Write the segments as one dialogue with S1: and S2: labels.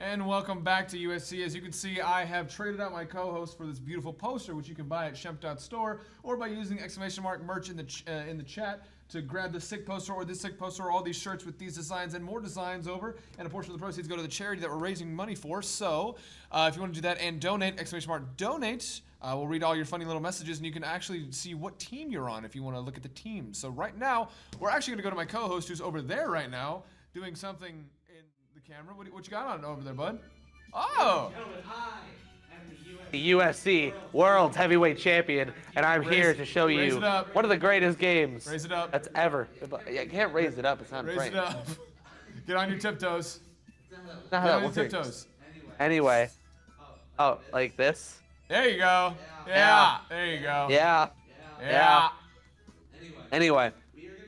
S1: And welcome back to USC. As you can see, I have traded out my co-host for this beautiful poster, which you can buy at shemp.store or by using !merch in the chat to grab the sick poster or this sick poster or all these shirts with these designs and more designs over. And a portion of the proceeds go to the charity that we're raising money for. So if you want to do that and donate, !donate. We'll read all your funny little messages, and you can actually see what team you're on if you want to look at the team. So right now, we're actually going to go to my co-host who's over there right now doing something in the camera. What you got on over there, bud? Oh!
S2: The USC World Heavyweight Champion, and I'm here to show you one of the greatest games that's ever. I can't raise it up. It's not
S1: Raise
S2: right.
S1: it up. Get on your tiptoes.
S2: Not how
S1: Get
S2: that
S1: on your
S2: works.
S1: tiptoes.
S2: Anyway. Oh, like this?
S1: There you go. Yeah. There you go.
S2: Yeah. Anyway,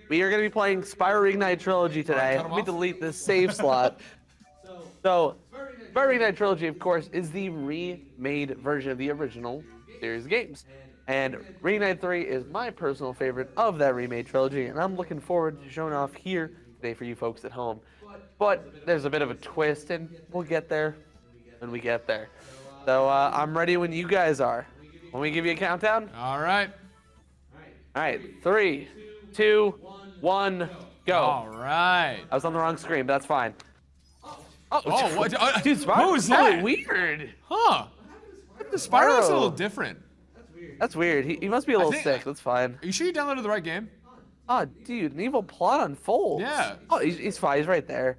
S2: we are going to be playing Spyro Reignited Trilogy today. Let me delete this save slot. So, Spyro Reignited Trilogy, of course, is the remade version of the original series games. And Reignited 3 is my personal favorite of that remade trilogy, and I'm looking forward to showing off here today for you folks at home. But there's a bit of a twist, and we'll get there when we get there. So, I'm ready when you guys are. When we give you a countdown?
S1: All right.
S2: All right, 3, 2, 1, go.
S1: All right.
S2: I was on the wrong screen, but that's fine.
S1: Oh, what?
S2: Dude, Spyro
S1: Who is
S2: really
S1: that?
S2: weird.
S1: Huh. Spyro looks a little different.
S2: That's weird. He must be a little
S1: think-
S2: sick. That's fine.
S1: Are you sure you downloaded the right game?
S2: Oh, dude, an evil plot unfolds.
S1: Yeah.
S2: Oh, he's fine. He's right there.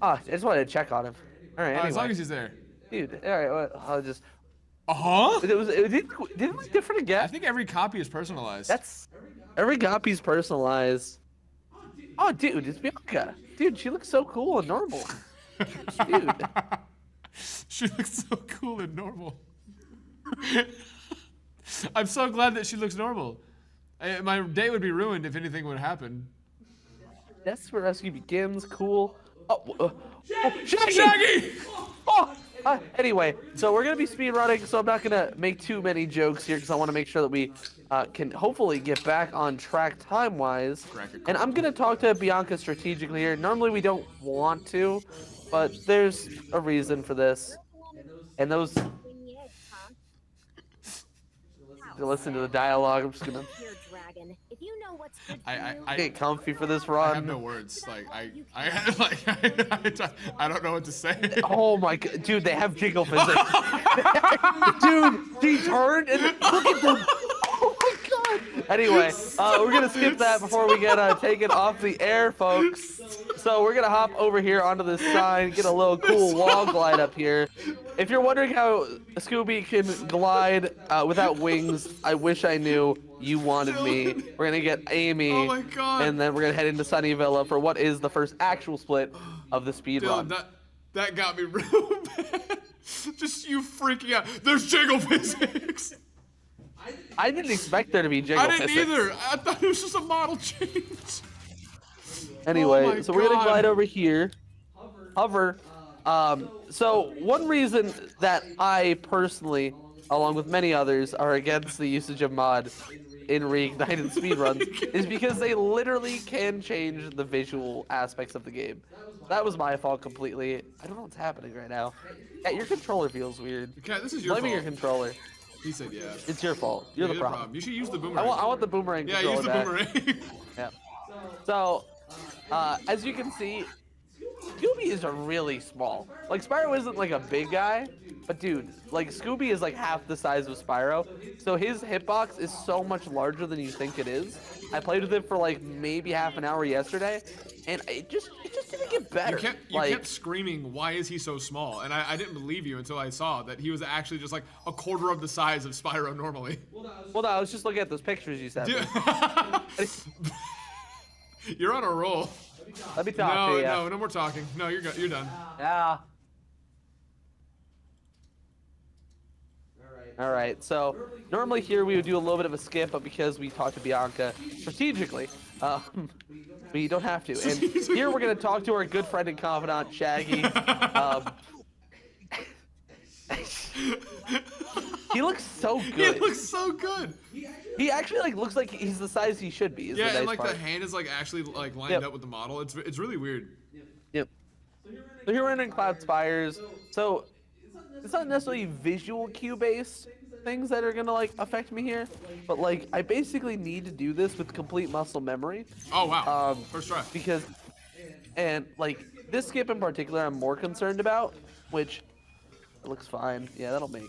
S2: Oh, I just wanted to check on him. All right, anyway.
S1: As long as he's there.
S2: Dude, all right, well, I'll just...
S1: Uh-huh.
S2: It didn't look different again.
S1: I think every copy is personalized.
S2: That's... Every copy's personalized. Oh, dude, it's Bianca. Dude, she looks so cool and normal. Dude.
S1: She looks so cool and normal. I'm so glad that she looks normal. My day would be ruined if anything would happen.
S2: Desperate Rescue begins. Cool. Oh,
S1: Shaggy!
S2: Oh, anyway, so we're going to be speedrunning, so I'm not going to make too many jokes here because I want to make sure that we can hopefully get back on track time-wise. And I'm going to talk to Bianca strategically here. Normally we don't want to, but there's a reason for this. And those... To listen to the dialogue, I'm just going to...
S1: I
S2: get comfy for this
S1: I
S2: run.
S1: have no words. I don't know what to say.
S2: Oh my god, dude, they have jiggle physics. Dude, she turned and look at them. Oh my god. Anyway, we're gonna skip that before we get taken off the air, folks. So we're gonna hop over here onto this sign, get a little cool wall glide up here. If you're wondering how Scooby can glide without wings, I wish I knew. You wanted me. We're gonna get Amy,
S1: Oh my god.
S2: and then we're gonna head into Sunnyvilla for what is the first actual split of the speed run.
S1: Dude, that got me real bad. Just you freaking out. There's jiggle physics.
S2: I didn't expect there to be jiggle
S1: I didn't
S2: physics.
S1: either. I thought it was just a model change.
S2: Anyway,
S1: Oh my
S2: so we're gonna
S1: God.
S2: glide over here. Hover. So one reason that I personally, along with many others, are against the usage of mod in Reignited speedruns is because they literally can change the visual aspects of the game. That was my fault completely. I don't know what's happening right now. Yeah, your controller feels weird.
S1: Okay, this is your
S2: Blame
S1: fault.
S2: your controller.
S1: He said yeah.
S2: It's your fault. You're the problem.
S1: You should use the boomerang.
S2: I want the boomerang
S1: Yeah,
S2: controller
S1: use the
S2: back.
S1: boomerang.
S2: Yeah. So, as you can see, Scooby is a really small. Like, Spyro isn't like a big guy, but dude, like Scooby is like half the size of Spyro. So his hitbox is so much larger than you think it is. I played with it for like maybe half an hour yesterday, and it just didn't get better.
S1: You kept screaming, why is he so small? And I didn't believe you until I saw that he was actually just like a quarter of the size of Spyro normally.
S2: Well, no, I was just looking at those pictures you sent me.
S1: You're on a roll.
S2: Let me talk to you.
S1: No more talking. No, you're good. You're done.
S2: Yeah. All right, so normally here we would do a little bit of a skip, but because we talked to Bianca strategically, we don't have to. And here we're going to talk to our good friend and confidant, Shaggy. He looks so good.
S1: He looks so good.
S2: He actually like looks like he's the size he should be. Is
S1: Yeah,
S2: the nice
S1: and like
S2: part.
S1: the hand is like actually like lined up with the model. It's really weird.
S2: Yep. So here we're in Cloud Spires. So it's not necessarily visual cue based things that are gonna like affect me here, but like I basically need to do this with complete muscle memory.
S1: Oh wow.
S2: Um,
S1: First try.
S2: because and like this skip in particular, I'm more concerned about, which it looks fine. Yeah, that'll make.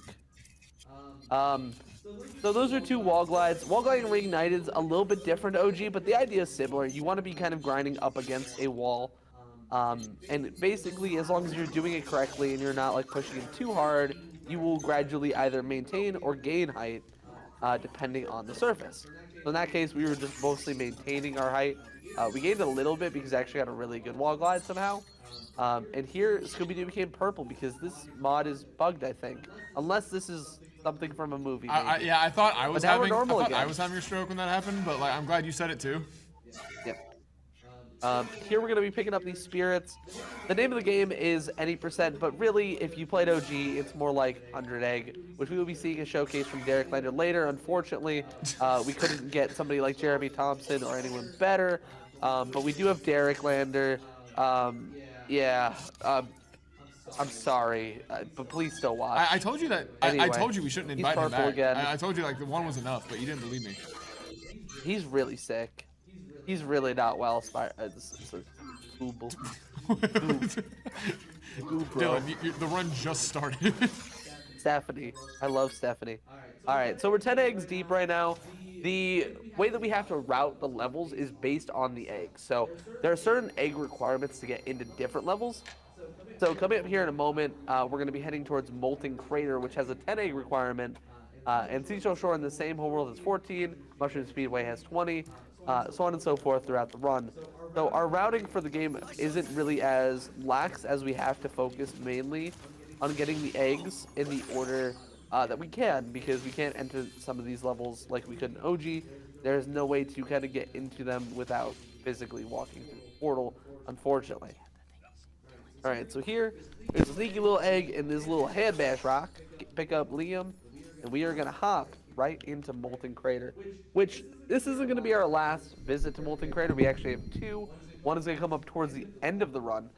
S2: Um, so those are two wall glides. Wall gliding and Reignited is a little bit different to OG, but the idea is similar. You want to be kind of grinding up against a wall. And basically, as long as you're doing it correctly and you're not like pushing it too hard, you will gradually either maintain or gain height, depending on the surface. So in that case, we were just mostly maintaining our height. We gained a little bit because I actually got a really good wall glide somehow. And here, Scooby-Doo became purple because this mod is bugged, I think. Unless this is something from a movie.
S1: Yeah, I thought I was
S2: now we're
S1: having.
S2: normal
S1: I
S2: again.
S1: was having a stroke when that happened, but like I'm glad you said it too.
S2: Yep. Here we're going to be picking up these spirits. The name of the game is any percent, but really, if you played OG, it's more like 100 Egg, which we will be seeing a showcase from Derek Lander later. Unfortunately, we couldn't get somebody like Jeremy Thompson or anyone better, but we do have Derek Lander. Yeah, I'm sorry, but please still watch.
S1: I told you that.
S2: Anyway,
S1: I told you we shouldn't
S2: he's
S1: invite him
S2: purple
S1: back.
S2: again.
S1: I told you like the one was enough, but you didn't believe me.
S2: He's really sick. He's really not well. Google.
S1: Dylan, the run just started.
S2: Stephanie. I love Stephanie. All right, so we're 10 eggs deep right now. The way that we have to route the levels is based on the eggs. So there are certain egg requirements to get into different levels. So coming up here in a moment, we're going to be heading towards Molten Crater, which has a 10 egg requirement. And Seashell Shore in the same whole world has 14. Mushroom Speedway has 20. So on and so forth throughout the run. So our routing for the game isn't really as lax, as we have to focus mainly on getting the eggs in the order that we can, because we can't enter some of these levels like we could in OG. There's no way to kind of get into them without physically walking through the portal, unfortunately. Alright, so here, there's a sneaky little egg in this little head bash rock. Pick up Liam, and we are going to hop right into Molten Crater, which this isn't going to be our last visit to Molten Crater. We actually have two. One is going to come up towards the end of the run.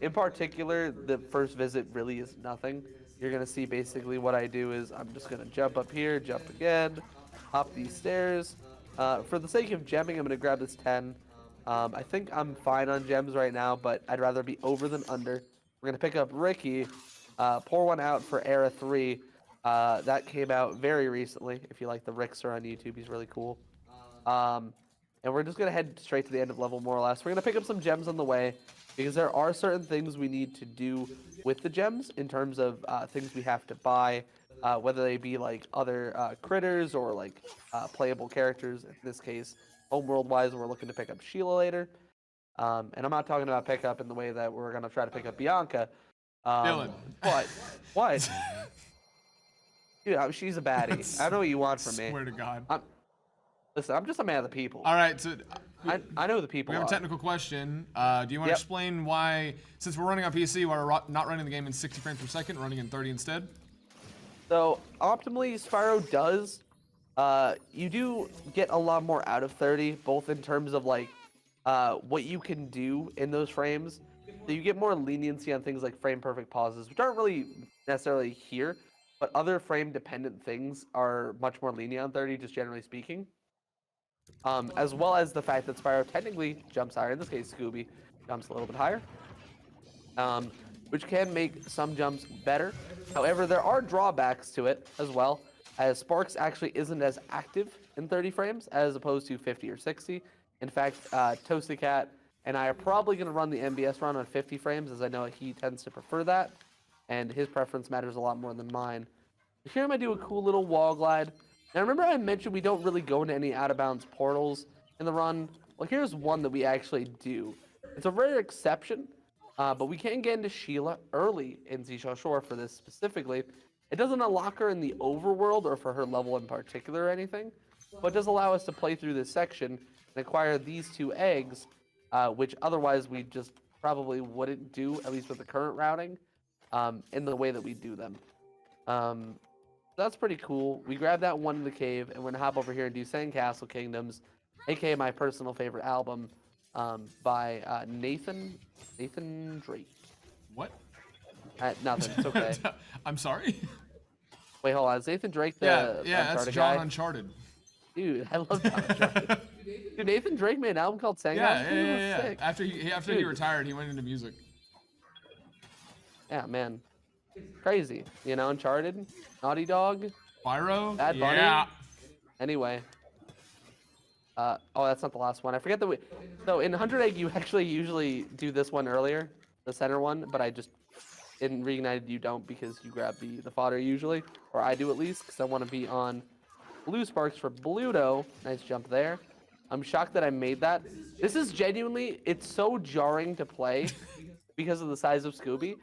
S2: In particular, the first visit really is nothing. You're going to see basically what I do is I'm just going to jump up here, jump again, hop these stairs. For the sake of gemming, I'm going to grab this 10. I think I'm fine on gems right now, but I'd rather be over than under. We're going to pick up Ricky, pour one out for Era 3. That came out very recently. If you like the Rixer on YouTube, he's really cool. And we're just going to head straight to the end of level, more or less. We're going to pick up some gems on the way, because there are certain things we need to do with the gems in terms of things we have to buy, whether they be like other critters or like playable characters. In this case, homeworld-wise, we're looking to pick up Sheila later. And I'm not talking about pickup in the way that we're going to try to pick up Bianca.
S1: Dylan.
S2: But, what? Dude, she's a baddie. I know what you want from me.
S1: Swear to God.
S2: Listen, I'm just a man of the people.
S1: All right, so
S2: I know the people.
S1: we have a technical question. Do you want to explain why, since we're running on PC, why we're not running the game in 60 frames per second, running in 30 instead?
S2: So optimally, Spyro does. You do get a lot more out of 30, both in terms of like what you can do in those frames. So you get more leniency on things like frame perfect pauses, which aren't really necessarily here, but other frame dependent things are much more lenient on 30, just generally speaking. As well as the fact that Spyro technically jumps higher. In this case, Scooby jumps a little bit higher, which can make some jumps better. However, there are drawbacks to it as well, as Sparks actually isn't as active in 30 frames as opposed to 50 or 60. In fact, Toasty Cat and I are probably going to run the MBS run on 50 frames, as I know he tends to prefer that, and his preference matters a lot more than mine. Here I'm going to do a cool little wall glide. Now remember I mentioned we don't really go into any out-of-bounds portals in the run? Well, here's one that we actually do. It's a rare exception, but we can get into Sheila early in Seashell Shore for this specifically. It doesn't unlock her in the overworld or for her level in particular or anything, but does allow us to play through this section and acquire these two eggs, which otherwise we just probably wouldn't do, at least with the current routing, in the way that we do them. That's pretty cool. We grab that one in the cave, and we're going to hop over here and do Sandcastle Kingdoms, aka my personal favorite album, by Nathan Drake.
S1: What?
S2: Nothing. It's okay.
S1: I'm sorry.
S2: Wait, hold on. Is Nathan Drake the
S1: Yeah, that's
S2: Uncharted
S1: John
S2: guy?
S1: Uncharted.
S2: Dude, I love John Uncharted. Dude, Nathan Drake made an album called Sangha.
S1: Yeah.
S2: Sick.
S1: After he retired, he went into music.
S2: Yeah, man. Crazy. You know, Uncharted, Naughty Dog,
S1: Spyro.
S2: Bad Bunny.
S1: Yeah.
S2: Anyway. Oh, that's not the last one. I forget the. So in 100 Egg, you actually usually do this one earlier, the center one, but I just in Reignited you don't because you grab the fodder usually, or I do at least, because I want to be on Blue Sparks for Bluto. Nice jump there. I'm shocked that I made that. This is genuinely, it's so jarring to play because of the size of Scooby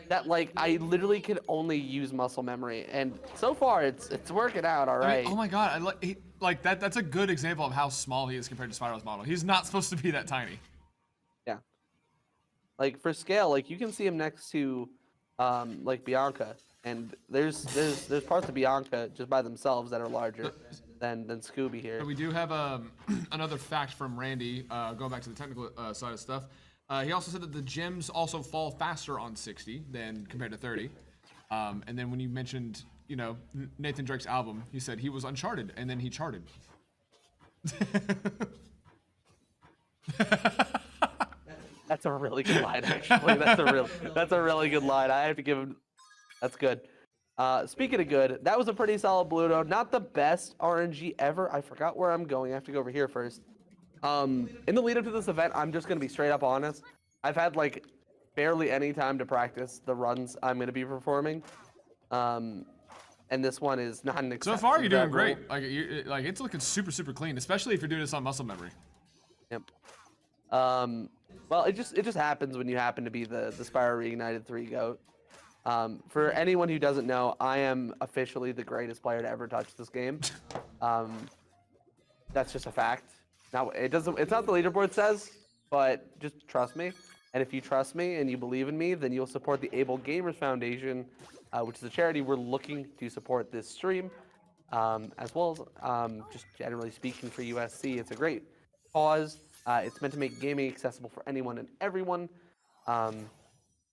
S2: that like I literally can only use muscle memory, and so far it's working out all right.
S1: I mean, oh my god, like that. That's a good example of how small he is compared to Spyro's model. He's not supposed to be that tiny.
S2: Yeah. Like for scale, like you can see him next to, like Bianca, and there's parts of Bianca just by themselves that are larger than Scooby here.
S1: But we do have another fact from Randy, going back to the technical side of stuff. He also said that the gems also fall faster on 60 than compared to 30. And then when you mentioned, you know, Nathan Drake's album, he said he was Uncharted, and then he charted.
S2: That's a really good line, actually. That's a really good line. I have to give him. That's good. Speaking of good, that was a pretty solid Bluto. Not the best RNG ever. I forgot where I'm going. I have to go over here first. In the lead up to this event, I'm just gonna be straight up honest. I've had like barely any time to practice the runs I'm gonna be performing. And this one is not an exception.
S1: So far, you're doing great. Like it's looking super clean, especially if you're doing this on muscle memory.
S2: Yep. Well, it just happens when you happen to be the Spyro Reignited 3 GOAT. For anyone who doesn't know, I am officially the greatest player to ever touch this game. That's just a fact. Now, it's not the leaderboard says, but just trust me. And if you trust me and you believe in me, then you'll support the Able Gamers Foundation, which is a charity we're looking to support this stream, as well as just generally speaking for USC. It's a great cause. It's meant to make gaming accessible for anyone and everyone.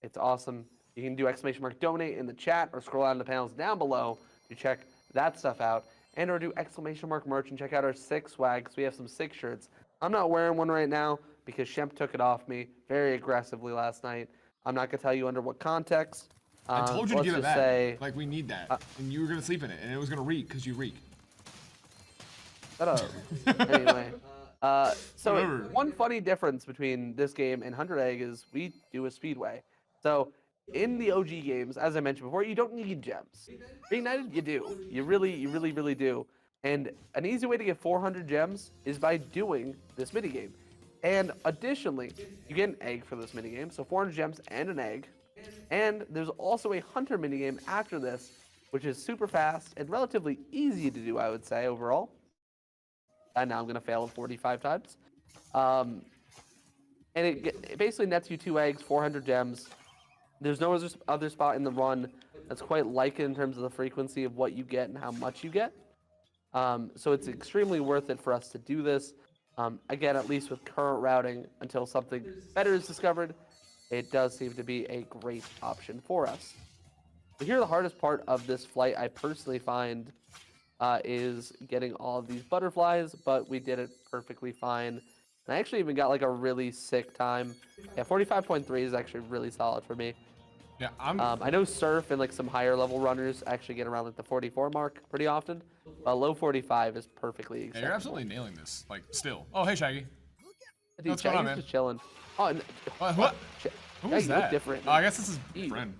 S2: It's awesome. You can do !donate in the chat or scroll down the panels down below to check that stuff out. And or do !merch and check out our sick swag, because we have some sick shirts. I'm not wearing one right now because Shemp took it off me very aggressively last night. I'm not going to tell you under what context.
S1: I told you to give it back.
S2: Say,
S1: like, we need that. And you were going to sleep in it, and it was going to reek because you reek.
S2: Shut up. Anyway. So one funny difference between this game and 100 Egg is we do a speedway. So in the OG games, as I mentioned before, you don't need gems. Reignited, you do. You really do. And an easy way to get 400 gems is by doing this minigame. And additionally, you get an egg for this minigame, so 400 gems and an egg. And there's also a hunter minigame after this, which is super fast and relatively easy to do, I would say, overall. And now I'm going to fail it 45 times. And it basically nets you 2 eggs, 400 gems. There's no other spot in the run that's quite like it in terms of the frequency of what you get and how much you get. So it's extremely worth it for us to do this. Again, at least with current routing, until something better is discovered, it does seem to be a great option for us. But here, the hardest part of this flight, I personally find, is getting all of these butterflies, but we did it perfectly fine. And I actually even got like a really sick time. Yeah, 45.3 is actually really solid for me.
S1: Yeah,
S2: I know Surf and like some higher level runners actually get around like the 44 mark pretty often. Low 45 is perfectly acceptable.
S1: Yeah, you're absolutely nailing this. Like, still. Oh, hey, Shaggy.
S2: Dude,
S1: What's going on, man?
S2: just chilling. Oh, and,
S1: what? Who was that?
S2: Different.
S1: Oh, I guess this is friend.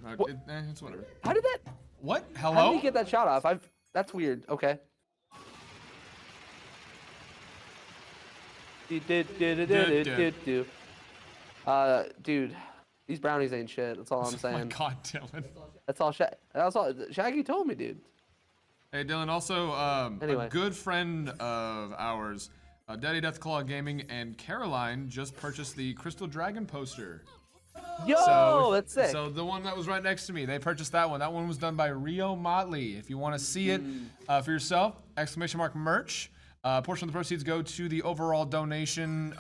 S1: It's whatever.
S2: How did that?
S1: What? Hello?
S2: How did he get that shot off? That's weird. Okay. Dude, these brownies ain't shit. That's all I'm saying.
S1: Oh my God, Dylan.
S2: That's all. Shaggy told me, dude.
S1: Hey, Dylan. Also,
S2: anyway.
S1: A good friend of ours, Daddy Deathclaw Gaming, and Caroline just purchased the Crystal Dragon poster.
S2: Yo, that's sick.
S1: So the one that was right next to me, they purchased that one. That one was done by Rio Motley. If you want to see it for yourself, !merch. A portion of the proceeds go to the overall donation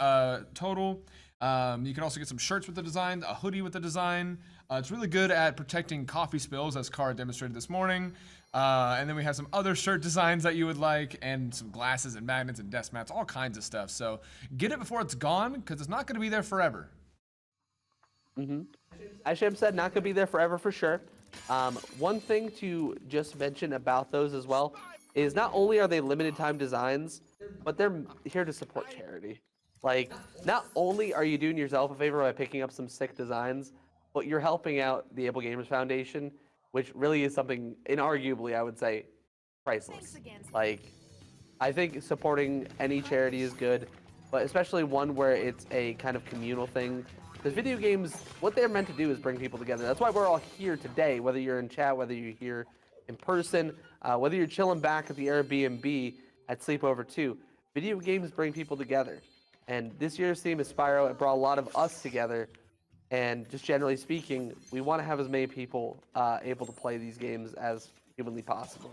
S1: total. You can also get some shirts with the design, a hoodie with the design. It's really good at protecting coffee spills, as Cara demonstrated this morning. And then we have some other shirt designs that you would like, and some glasses and magnets and desk mats, all kinds of stuff. So get it before it's gone, because it's not going to be there forever.
S2: As Sham said, not going to be there forever for sure. One thing to just mention about those as well is not only are they limited time designs, but they're here to support charity. Like, not only are you doing yourself a favor by picking up some sick designs, but you're helping out the Able Gamers Foundation, which really is something, inarguably, I would say, priceless. Like, I think supporting any charity is good, but especially one where it's a kind of communal thing. Because video games, what they're meant to do is bring people together. That's why we're all here today, whether you're in chat, whether you're here in person, whether you're chilling back at the Airbnb at Sleepover 2. Video games bring people together. And this year's theme is Spyro. It brought a lot of us together. And just generally speaking, we want to have as many people able to play these games as humanly possible.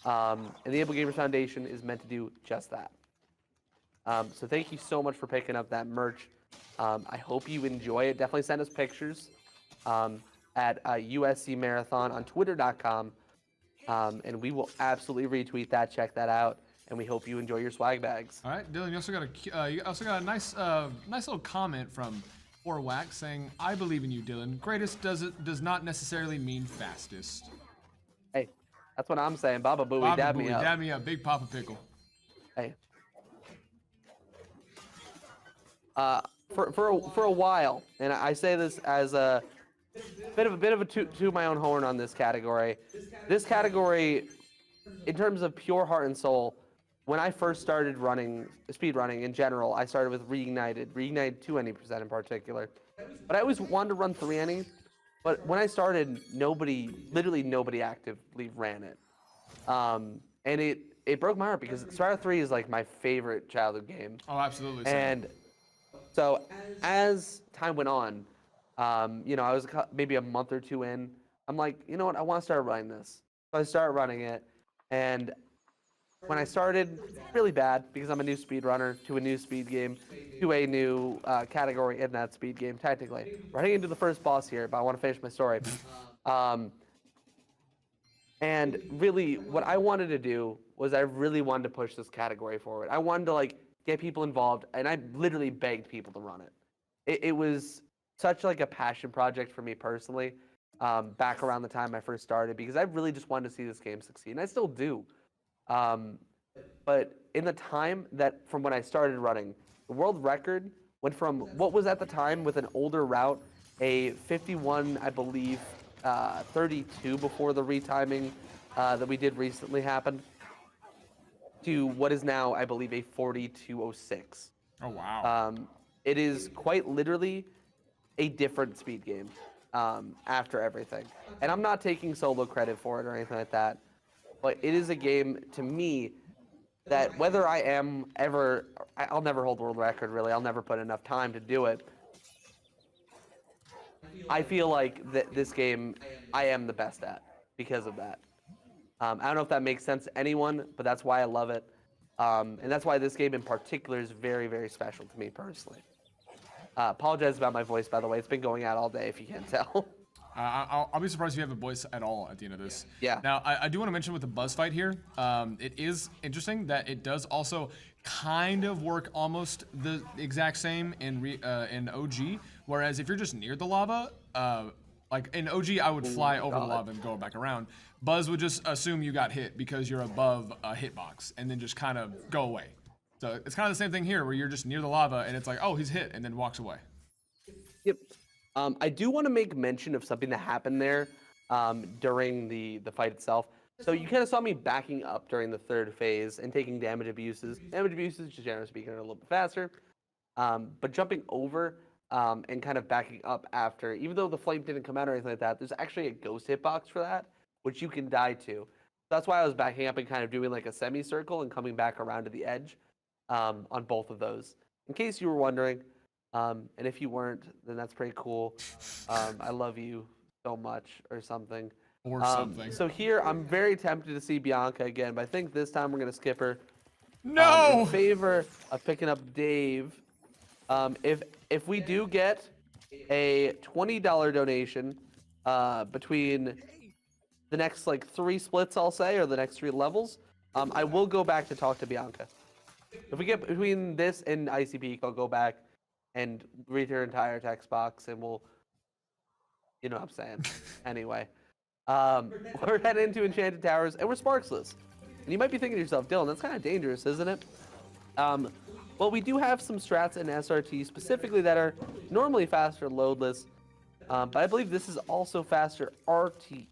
S2: And the Able Gamers Foundation is meant to do just that. So thank you so much for picking up that merch. I hope you enjoy it. Definitely send us pictures at USC Marathon on Twitter.com. And we will absolutely retweet that. Check that out. And we hope you enjoy your swag bags.
S1: All right, Dylan, you also got a nice little comment from Wax saying, "I believe in you, Dylan. Greatest does not necessarily mean fastest."
S2: Hey, that's what I'm saying. Baba Booey, dab me up.
S1: Dab me up, Big Papa Pickle.
S2: Hey. For a while, and I say this as a bit of a to my own horn on this category. This category, in terms of pure heart and soul, when I first started speed running in general, I started with Reignited 2NE% in particular. But I always wanted to run 3NE. But when I started, literally nobody actively ran it. And it broke my heart because Spyro 3 is like my favorite childhood game.
S1: Oh, absolutely.
S2: And so as time went on, I was maybe a month or two in. I'm like, you know what? I want to start running this. So I started running it, and when I started, really bad because I'm a new speedrunner to a new speed game, to a new category in that speed game. Technically, we're heading into the first boss here, but I want to finish my story. And really, what I wanted to do was I really wanted to push this category forward. I wanted to get people involved, and I literally begged people to run it. It was such a passion project for me personally, back around the time I first started, because I really just wanted to see this game succeed, and I still do. But in the time from when I started running, the world record went from what was at the time with an older route, a 51, I believe, 32 before the retiming that we did recently happened, to what is now, I believe, a 42:06.
S1: Oh, wow.
S2: It is quite literally a different speed game after everything. And I'm not taking solo credit for it or anything like that, but it is a game, to me, that whether I'll never hold the world record, really. I'll never put enough time to do it. I feel like this game, I am the best at because of that. I don't know if that makes sense to anyone, but that's why I love it. And that's why this game in particular is very, very special to me personally. Apologize about my voice, by the way. It's been going out all day, if you can't tell.
S1: I'll be surprised if you have a voice at all at the end of this.
S2: Yeah.
S1: Now, I do want to mention with the buzz fight here, it is interesting that it does also kind of work almost the exact same in OG, whereas if you're just near the lava, like in OG, I would fly over the lava and go back around. Buzz would just assume you got hit because you're above a hitbox and then just kind of go away. So it's kind of the same thing here where you're just near the lava and it's like, oh, he's hit, and then walks away.
S2: Yep. I do want to make mention of something that happened there during the fight itself. So you kind of saw me backing up during the third phase and taking damage abuses. Damage abuses, just generally speaking, are a little bit faster. But jumping over and kind of backing up after, even though the flame didn't come out or anything like that, there's actually a ghost hitbox for that, which you can die to. That's why I was backing up and kind of doing like a semicircle and coming back around to the edge on both of those. In case you were wondering, and if you weren't, then that's pretty cool. I love you so much, or something.
S1: Or something.
S2: So here, I'm very tempted to see Bianca again, but I think this time we're going to skip her.
S1: No!
S2: In favor of picking up Dave. If we do get a $20 donation between the next like 3 splits, I'll say, or the next 3 levels, I will go back to talk to Bianca. If we get between this and Icy Peak, I'll go back and read her entire text box, and we'll, you know what I'm saying. Anyway, we're heading into Enchanted Towers, and we're Sparksless. And you might be thinking to yourself, Dylan, that's kind of dangerous, isn't it? Well, we do have some strats in SRT specifically that are normally faster loadless, but I believe this is also faster RTA.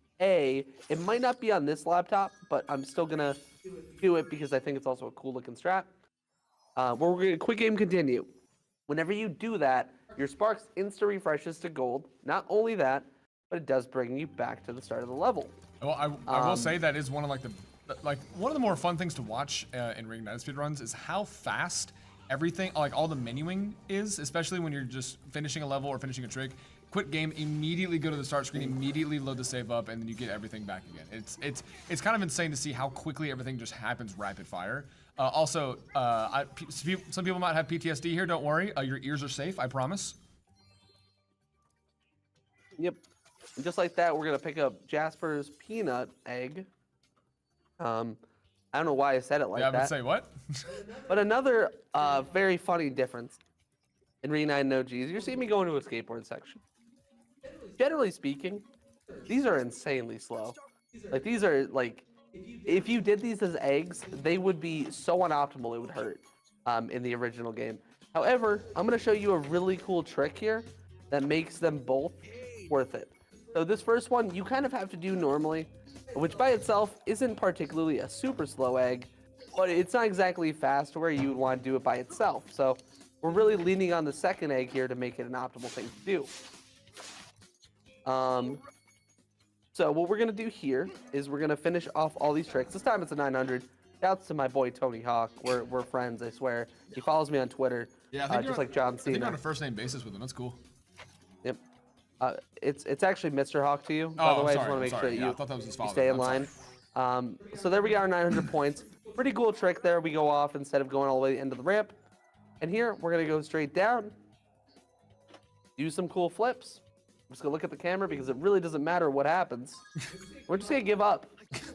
S2: It might not be on this laptop, but I'm still gonna do it because I think it's also a cool looking strat. We're gonna quick game continue. Whenever you do that, your Sparks insta refreshes to gold. Not only that, but it does bring you back to the start of the level.
S1: Well, I will say that is one of one of the more fun things to watch in Reignited speedruns is how fast everything, like all the menuing is, especially when you're just finishing a level or finishing a trick. Quit game, immediately go to the start screen, immediately load the save up, and then you get everything back again. It's kind of insane to see how quickly everything just happens rapid fire. Also, some people might have PTSD here. Don't worry, your ears are safe. I promise.
S2: Yep. And just like that, we're gonna pick up Jasper's peanut egg. I don't know why I said it like that.
S1: Yeah, I would say what?
S2: But another very funny difference in Reignited OGs, you're seeing me go into a skateboard section. Generally speaking, these are insanely slow. Like these are like, if you did these as eggs, they would be so unoptimal it would hurt in the original game. However, I'm gonna show you a really cool trick here that makes them both worth it. So this first one, you kind of have to do normally, which by itself isn't particularly a super slow egg, but it's not exactly fast where you would want to do it by itself. So we're really leaning on the second egg here to make it an optimal thing to do. So what we're gonna do here is we're gonna finish off all these tricks. This time it's a 900. Shouts to my boy Tony Hawk. We're friends, I swear. He follows me on Twitter,
S1: Yeah,
S2: just like John Cena.
S1: I think you're on a first name basis with him. That's cool.
S2: Yep. It's actually Mr. Hawk to you, by the way. I just want to make sure that
S1: I thought that was his father.
S2: you stay in line. So there we got our 900 points. Pretty cool trick there. We go off instead of going all the way to the end of the ramp. And here, we're going to go straight down. Do some cool flips. I'm just going to look at the camera because it really doesn't matter what happens. We're just going to give up.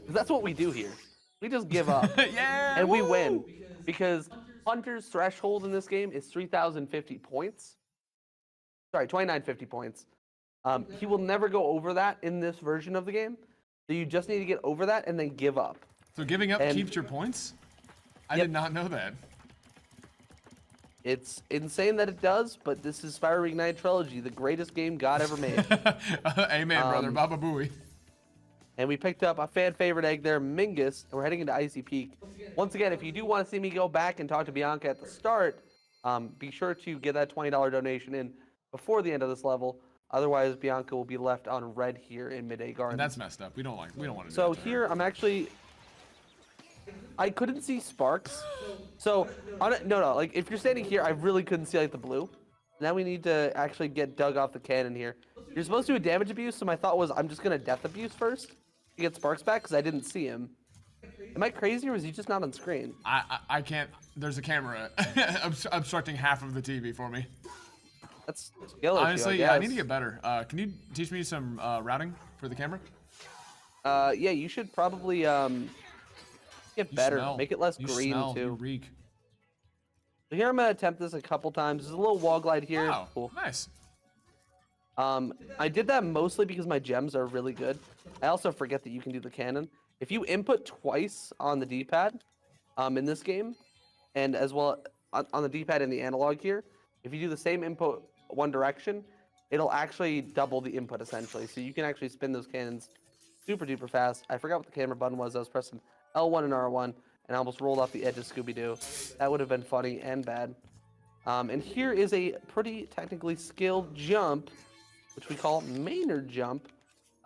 S2: That's what we do here. We just give up.
S1: Yeah!
S2: And we win. Because Hunter's threshold in this game is 3,050 points. Sorry, 2,950 points. He will never go over that in this version of the game. So you just need to get over that and then give up.
S1: So giving up keeps your points? I did not know that.
S2: It's insane that it does, but this is Spyro Reignited Trilogy, the greatest game God ever made.
S1: Amen, brother. Baba Booey.
S2: And we picked up a fan favorite egg there, Mingus, and we're heading into Icy Peak. Once again, if you do want to see me go back and talk to Bianca at the start, be sure to get that $20 donation in before the end of this level. Otherwise, Bianca will be left on red here in Midday Gardens.
S1: And that's messed up. We don't want to do that.
S2: So here, I'm actually... I couldn't see sparks. So, no, like, if you're standing here, I really couldn't see, like, the blue. Now we need to actually get Doug off the cannon here. You're supposed to do a damage abuse, so my thought was I'm just going to death abuse first to get sparks back, because I didn't see him. Am I crazy, or is he just not on screen?
S1: I can't... There's a camera obstructing half of the TV for me.
S2: That's skill issue,
S1: honestly, yeah, I need to get better. Can you teach me some routing for the camera?
S2: Yeah, you should probably get better.
S1: Smell.
S2: Make it less
S1: you
S2: green
S1: smell.
S2: too.
S1: You reek.
S2: So here I'm gonna attempt this a couple times. There's a little wall glide here.
S1: Wow,
S2: cool.
S1: Nice.
S2: I did that mostly because my gems are really good. I also forget that you can do the cannon. If you input twice on the D-pad, in this game, and as well on the D-pad and the analog here, if you do the same input one direction, it'll actually double the input essentially. So you can actually spin those cannons super duper fast. I forgot what the camera button was. I was pressing L1 and R1 and I almost rolled off the edge of Scooby-Doo. That would have been funny and bad. And here is a pretty technically skilled jump, which we call Maynard jump.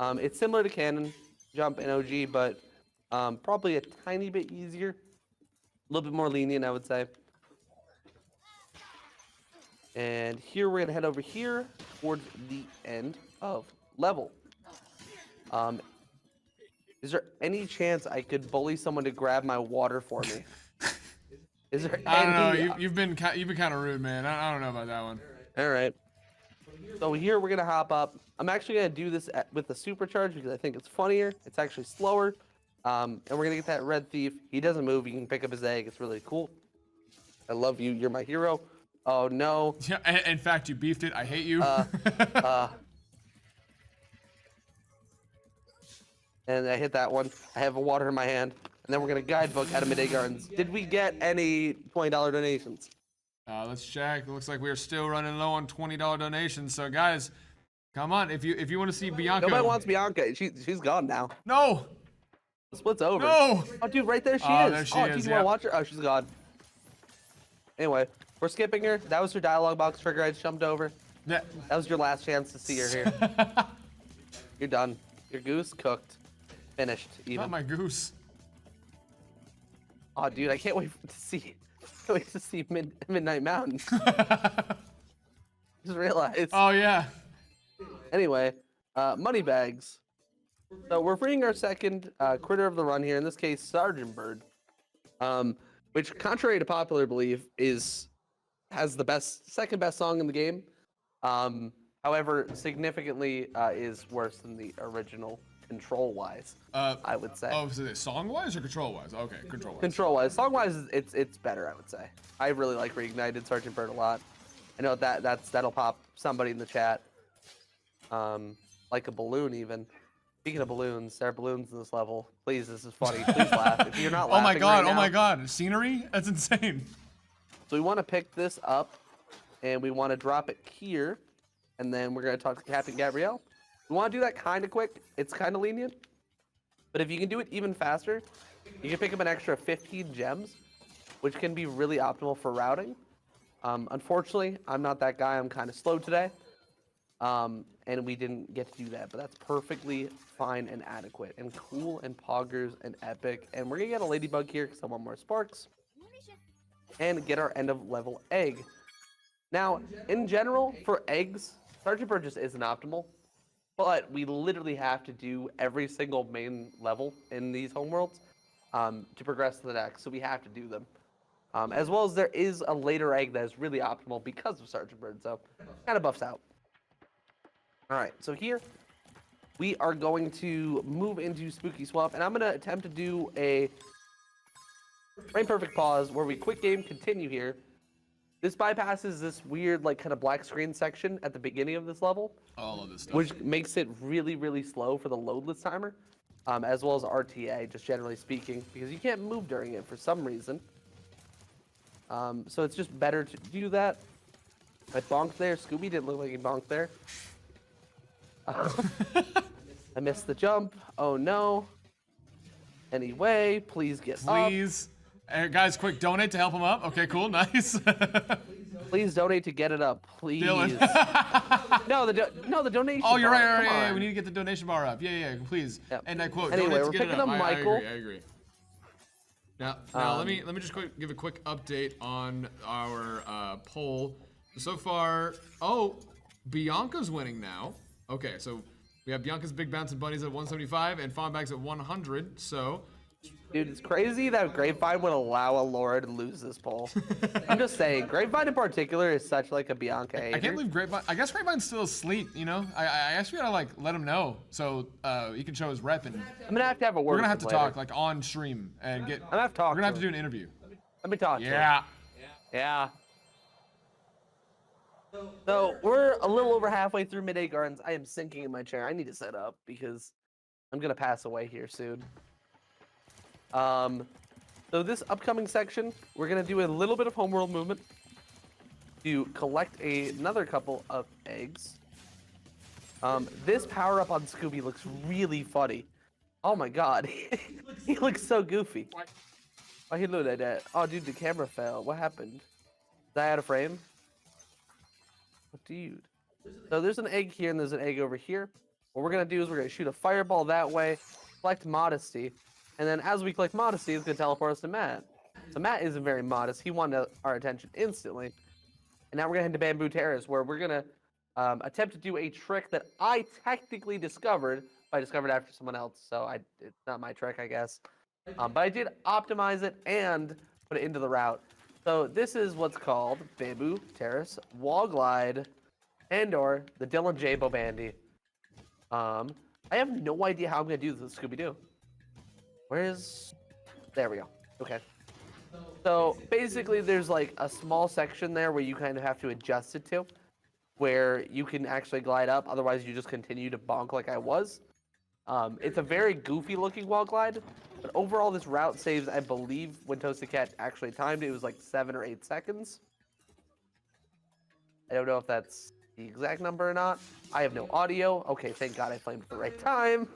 S2: It's similar to cannon jump in OG, but probably a tiny bit easier. A little bit more lenient, I would say. And here we're gonna head over here towards the end of level. Is there any chance I could bully someone to grab my water for me? Is there
S1: I don't
S2: any?
S1: know. You've been kind of rude, man. I don't know about that one.
S2: All right. So here we're gonna hop up. I'm actually gonna do this with the supercharge because I think it's funnier. It's actually slower. And we're gonna get that red thief. He doesn't move. He can pick up his egg. It's really cool. I love you. You're my hero. Oh no.
S1: Yeah. In fact, you beefed it. I hate you.
S2: And I hit that one. I have a water in my hand. And then we're gonna guidebook out of Midday Gardens. Did we get any $20 donations?
S1: Let's check. It looks like we're still running low on $20 donations. So guys, come on. If you want to see Bianca.
S2: Nobody wants Bianca. She's gone now.
S1: No.
S2: The split's over.
S1: No.
S2: Oh, dude, right there she
S1: Oh,
S2: is.
S1: there she
S2: oh,
S1: is,
S2: dude, you
S1: yeah.
S2: wanna watch her? Oh, she's gone. Anyway, we're skipping her. That was her dialogue box trigger. I just jumped over.
S1: Yeah.
S2: That was your last chance to see her here. You're done. Your goose cooked. Finished. Even.
S1: Not my goose.
S2: Oh, dude, I can't wait to see. Wait to see Midnight Mountain. Just realized.
S1: Oh yeah.
S2: Anyway, money bags. So we're freeing our second critter of the run here. In this case, Sergeant Bird, which, contrary to popular belief, has the second best song in the game. However, significantly is worse than the original. Control-wise, I would say.
S1: Oh, is it song-wise or control-wise? Okay, control-wise.
S2: Control-wise, song-wise, it's better, I would say. I really like Reignited Sergeant Bird a lot. I know that'll pop somebody in the chat, like a balloon even. Speaking of balloons, there are balloons in this level. Please, this is funny. Please laugh. If you're not laughing
S1: Oh my god!
S2: right
S1: Oh my
S2: now-
S1: god! Scenery? That's insane.
S2: So we want to pick this up, and we want to drop it here, and then we're gonna talk to Captain Gabrielle. We want to do that kind of quick. It's kind of lenient. But if you can do it even faster, you can pick up an extra 15 gems, which can be really optimal for routing. Unfortunately, I'm not that guy. I'm kind of slow today. And we didn't get to do that. But that's perfectly fine and adequate. And cool and poggers and epic. And we're going to get a ladybug here because I want more sparks. And get our end of level egg. Now, in general, for eggs, Sergeant Bird just isn't optimal. But we literally have to do every single main level in these homeworlds to progress to the next. So we have to do them. As well as there is a later egg that is really optimal because of Sergeant Bird. So kind of buffs out. All right, so here we are going to move into Spooky Swamp. And I'm going to attempt to do a Rain Perfect pause where we quick game continue here. This bypasses this weird, like, kind of black screen section at the beginning of this level.
S1: All of this stuff.
S2: Which makes it really, really slow for the loadless timer, as well as RTA, just generally speaking, because you can't move during it for some reason. So it's just better to do that. I bonked there. Scooby didn't look like he bonked there. I missed the jump. Oh, no. Anyway, please get up.
S1: Please. Guys, quick, donate to help him up. Okay, cool, nice.
S2: Please donate to get it up, please.
S1: Dylan.
S2: no, the donation.
S1: Oh, you're
S2: bar,
S1: right,
S2: come
S1: yeah,
S2: on.
S1: we need to get the donation bar up. Yeah, please.
S2: Yep.
S1: And I quote,
S2: Anyway,
S1: donate
S2: we're
S1: to get it
S2: picking
S1: up.
S2: up Michael.
S1: I agree. Now let me just give a quick update on our poll. So far, Bianca's winning now. Okay, so we have Bianca's Big Bouncing Bunnies at 175 and Fawnbags at 100. So,
S2: dude, it's crazy that Grapevine would allow a Laura to lose this poll. I'm just saying, Grapevine in particular is such like a Bianca hater.
S1: I can't believe Grapevine. I guess Grapevine's still asleep. You know, I guess we gotta like let him know so he can show his rep and.
S2: I'm gonna have to have a word.
S1: We're gonna have
S2: with
S1: to
S2: him
S1: talk
S2: later.
S1: like on stream and get.
S2: I'm gonna have to talk.
S1: We're gonna have to
S2: to
S1: do an interview.
S2: Let me talk. To him.
S1: Yeah.
S2: Yeah. So we're a little over halfway through Midday Gardens. I am sinking in my chair. I need to set up because I'm gonna pass away here soon. So this upcoming section, we're gonna do a little bit of homeworld movement to collect another couple of eggs. This power up on Scooby looks really funny. Oh my god, he looks so goofy. Why he look like that? Oh, dude, the camera fell. What happened? Is I out of frame? Oh, dude. So there's an egg here and there's an egg over here. What we're gonna do is we're gonna shoot a fireball that way, collect Modesty, and then as we collect Modesty, it's gonna teleport us to Matt. So Matt isn't very modest. He wanted our attention instantly. And now we're gonna head to Bamboo Terrace, where we're gonna attempt to do a trick that I technically discovered, but I discovered after someone else. So it's not my trick, I guess. But I did optimize it and put it into the route. So this is what's called Bamboo Terrace Wall Glide and/or the Dylan J. Bobandy. I have no idea how I'm gonna do this Scooby-Doo. Where's? There we go. Okay. So basically, there's like a small section there where you kind of have to adjust it to, where you can actually glide up. Otherwise, you just continue to bonk like I was. It's a very goofy looking wall glide, but overall this route saves, I believe, when Toasted Cat actually timed it, it was like 7 or 8 seconds. I don't know if that's the exact number or not. I have no audio. Okay, thank God I flamed at the right time.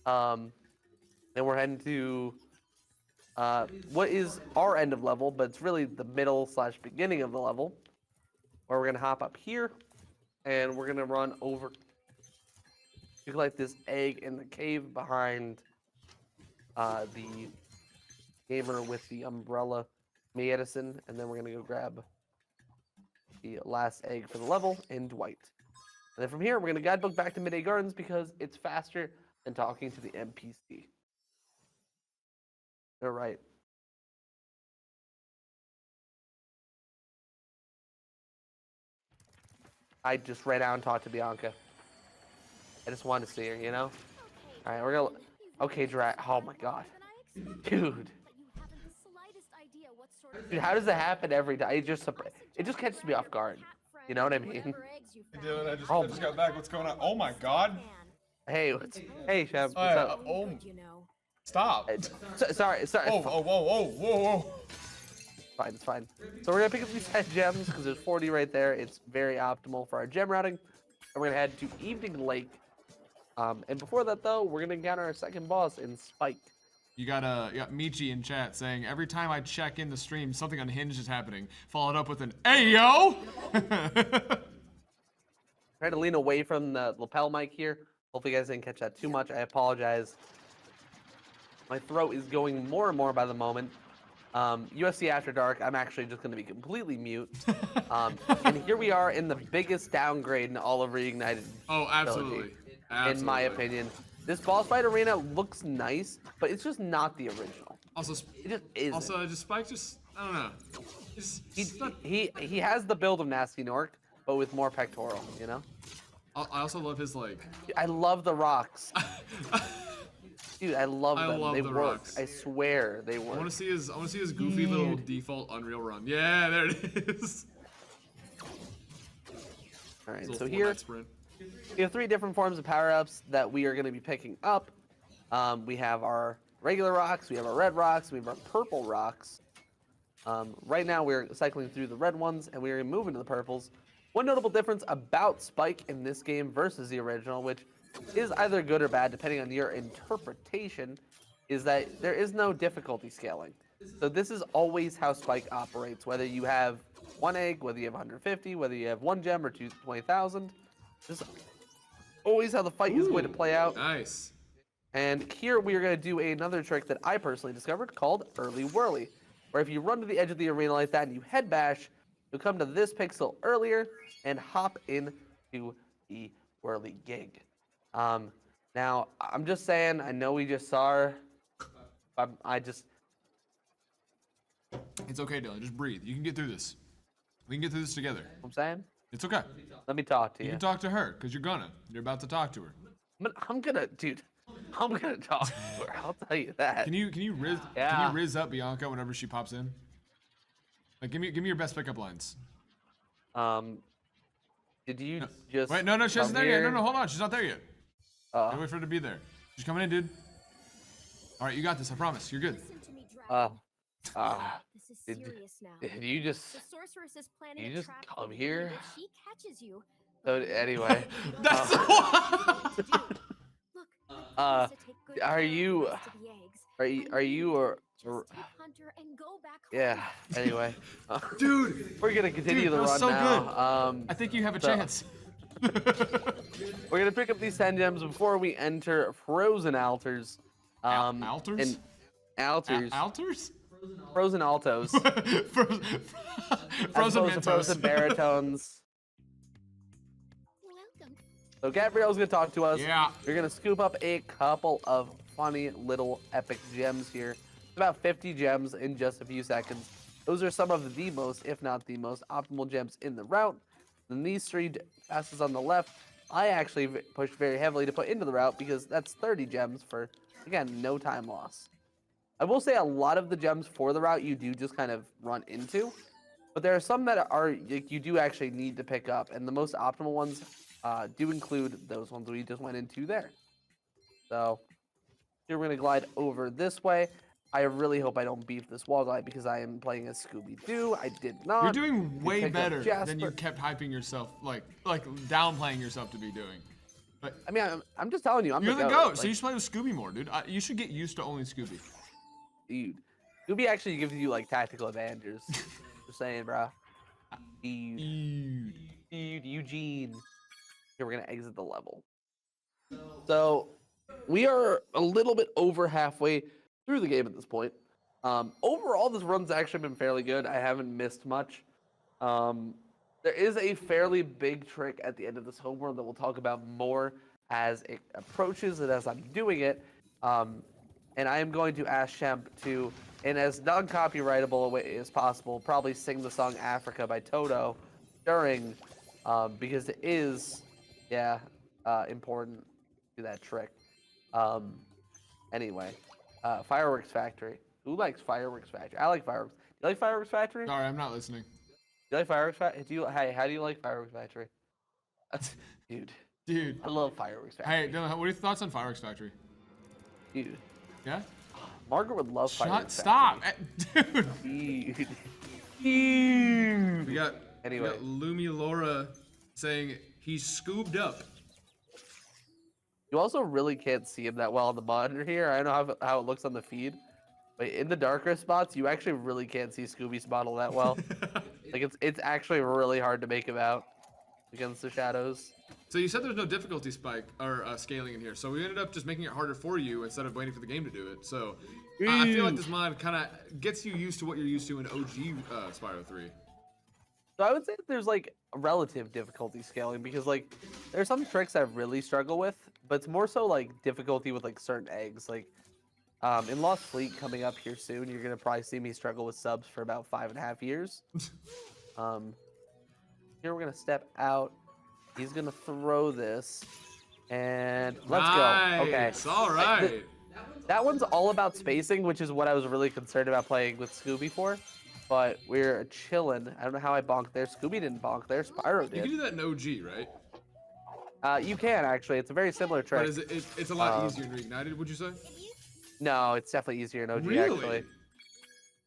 S2: Then we're heading to what is our end of level, but it's really the middle / beginning of the level, where we're gonna hop up here, and we're gonna run over to collect this egg in the cave behind the gamer with the umbrella, me Edison, and then we're gonna go grab the last egg for the level in Dwight. And then from here, we're gonna guidebook back to Midday Gardens because it's faster than talking to the NPC. They're right. I just ran out and talked to Bianca. I just wanted to see her, you know? All right, we're gonna. Okay, oh my God, dude. Dude, how does that happen every time? It just catches me off guard. You know what I mean?
S1: Dylan, I just got back. What's going on? Oh my God.
S2: Hey, hey, Shep. What's up?
S1: Stop.
S2: Sorry.
S1: Oh, whoa.
S2: Fine, it's fine. So we're gonna pick up these 10 gems because there's 40 right there. It's very optimal for our gem routing. And we're gonna head to Evening Lake. And before that though, we're gonna encounter our second boss in Spike.
S1: You got Michi in chat saying every time I check in the stream, something unhinged is happening. Followed up with an "Hey yo!"
S2: Try to lean away from the lapel mic here. Hopefully you guys didn't catch that too much. I apologize. My throat is going more and more by the moment. UFC After Dark, I'm actually just going to be completely mute. And here we are in the biggest downgrade in all of Reignited.
S1: Oh, absolutely.
S2: In my opinion. This boss fight arena looks nice, but it's just not the original.
S1: Also,
S2: it just isn't.
S1: Also, just Spike, I don't know.
S2: He has the build of Nasty Nork, but with more pectoral, you know?
S1: I also love his, like...
S2: I love the rocks. Dude, I love them. They work. Rocks. I swear they work.
S1: I want to see his goofy little default Unreal run. Yeah, there it is.
S2: All right, so here we have 3 different forms of power-ups that we are going to be picking up. We have our regular rocks, we have our red rocks, we have our purple rocks. Right now we're cycling through the red ones, and we're moving to the purples. One notable difference about Spike in this game versus the original, which is either good or bad depending on your interpretation, is that there is no difficulty scaling. So this is always how Spike operates, whether you have 1 egg, whether you have 150, whether you have 1 gem or 20,000. This is always how the fight is going to play out.
S1: Nice.
S2: And here we are going to do another trick that I personally discovered called Early Whirly, where if you run to the edge of the arena like that and you head bash, you'll come to this pixel earlier and hop into the whirly gig. Now, I'm just saying, I know we just saw her,
S1: It's okay, Dylan, just breathe. You can get through this. We can get through this together.
S2: I'm saying?
S1: It's okay.
S2: Let me talk to you.
S1: You can talk to her, because you're about to talk to her.
S2: I'm gonna talk to her, I'll tell you that.
S1: Can you riz up Bianca whenever she pops in? Like, give me your best pickup lines.
S2: Did you just
S1: wait? No, she isn't there yet. No, hold on, she's not there yet. Wait for her to be there. She's coming in, dude. All right, you got this. I promise. You're good.
S3: This is serious now.
S2: Did you just?
S3: The sorceress is planning
S2: you
S3: a
S2: just
S3: trap
S2: come here?
S3: if she catches you.
S2: So anyway.
S1: That's
S3: Look,
S2: are you or yeah, anyway.
S1: Dude,
S2: we're gonna continue the run
S1: so
S2: now.
S1: Good. I think you have a chance.
S2: We're gonna pick up these 10 gems before we enter Frozen Altars.
S1: Altars?
S2: And Altars.
S1: Altars?
S2: Frozen Altos.
S1: Frozen Mentos.
S2: Frozen Baritones.
S3: Welcome.
S2: So Gabrielle's gonna talk to us.
S1: Yeah.
S2: We're gonna scoop up a couple of funny little epic gems here. It's about 50 gems in just a few seconds. Those are some of the most, if not the most, optimal gems in the route. Then these 3 passes on the left, I actually pushed very heavily to put into the route because that's 30 gems for, again, no time loss. I will say a lot of the gems for the route you do just kind of run into, but there are some that are like, you do actually need to pick up, and the most optimal ones do include those ones we just went into there. So here we're going to glide over this way. I really hope I don't beef this wall glide because I am playing as Scooby-Doo. I did not.
S1: You're doing way
S2: picked up
S1: better than
S2: Jasper.
S1: you kept hyping yourself, like downplaying yourself to be doing. But
S2: I mean, I'm just telling you, I'm
S1: you're
S2: the
S1: the
S2: goat.
S1: goat, so you should play with Scooby more, dude. You should get used to only Scooby.
S2: Dude, Scooby actually gives you like tactical advantages. Just saying, bro. Dude, Eugene. Here we're gonna exit the level. So we are a little bit over halfway through the game at this point. Overall, this run's actually been fairly good. I haven't missed much. There is a fairly big trick at the end of this homeworld that we'll talk about more as it approaches and as I'm doing it. And I am going to ask Shemp to, in as non-copyrightable a way as possible, probably sing the song Africa by Toto during, because it is, important to that trick. Anyway, Fireworks Factory. Who likes Fireworks Factory? I like Fireworks. You like Fireworks Factory?
S1: Sorry, I'm not listening.
S2: You like Fireworks Factory? Hey, how do you like Fireworks Factory? Dude, I love Fireworks Factory.
S1: Hey, Dylan, what are your thoughts on Fireworks Factory?
S2: Dude.
S1: Yeah?
S2: Margaret would love Fireworks
S1: Stop!
S2: Factory.
S1: Dude!
S2: Dude.
S1: We got
S2: Anyway.
S1: Lumi Laura saying he's scooped up.
S2: You also really can't see him that well on the monitor here. I don't know how it looks on the feed. But in the darker spots, you actually really can't see Scooby's model that well. Like it's actually really hard to make him out against the shadows.
S1: So you said there's no difficulty spike or scaling in here, so we ended up just making it harder for you instead of waiting for the game to do it. So I feel like this mod kind of gets you used to what you're used to in OG Spyro 3.
S2: So I would say there's like a relative difficulty scaling because like there's some tricks I really struggle with, but it's more so like difficulty with like certain eggs. Like in Lost Fleet coming up here soon, you're gonna probably see me struggle with subs for about 5.5 years. Here we're gonna step out. He's gonna throw this, and let's go. Okay,
S1: All right.
S2: That one's all about spacing, which is what I was really concerned about playing with Scooby for. But we're chilling. I don't know how I bonked there. Scooby didn't bonk there. Spyro
S1: You
S2: did.
S1: can do that in OG, right?
S2: You can actually. It's a very similar trick.
S1: But is it's a lot easier in Reignited, would you say?
S2: No, it's definitely easier in OG
S1: Really?
S2: actually.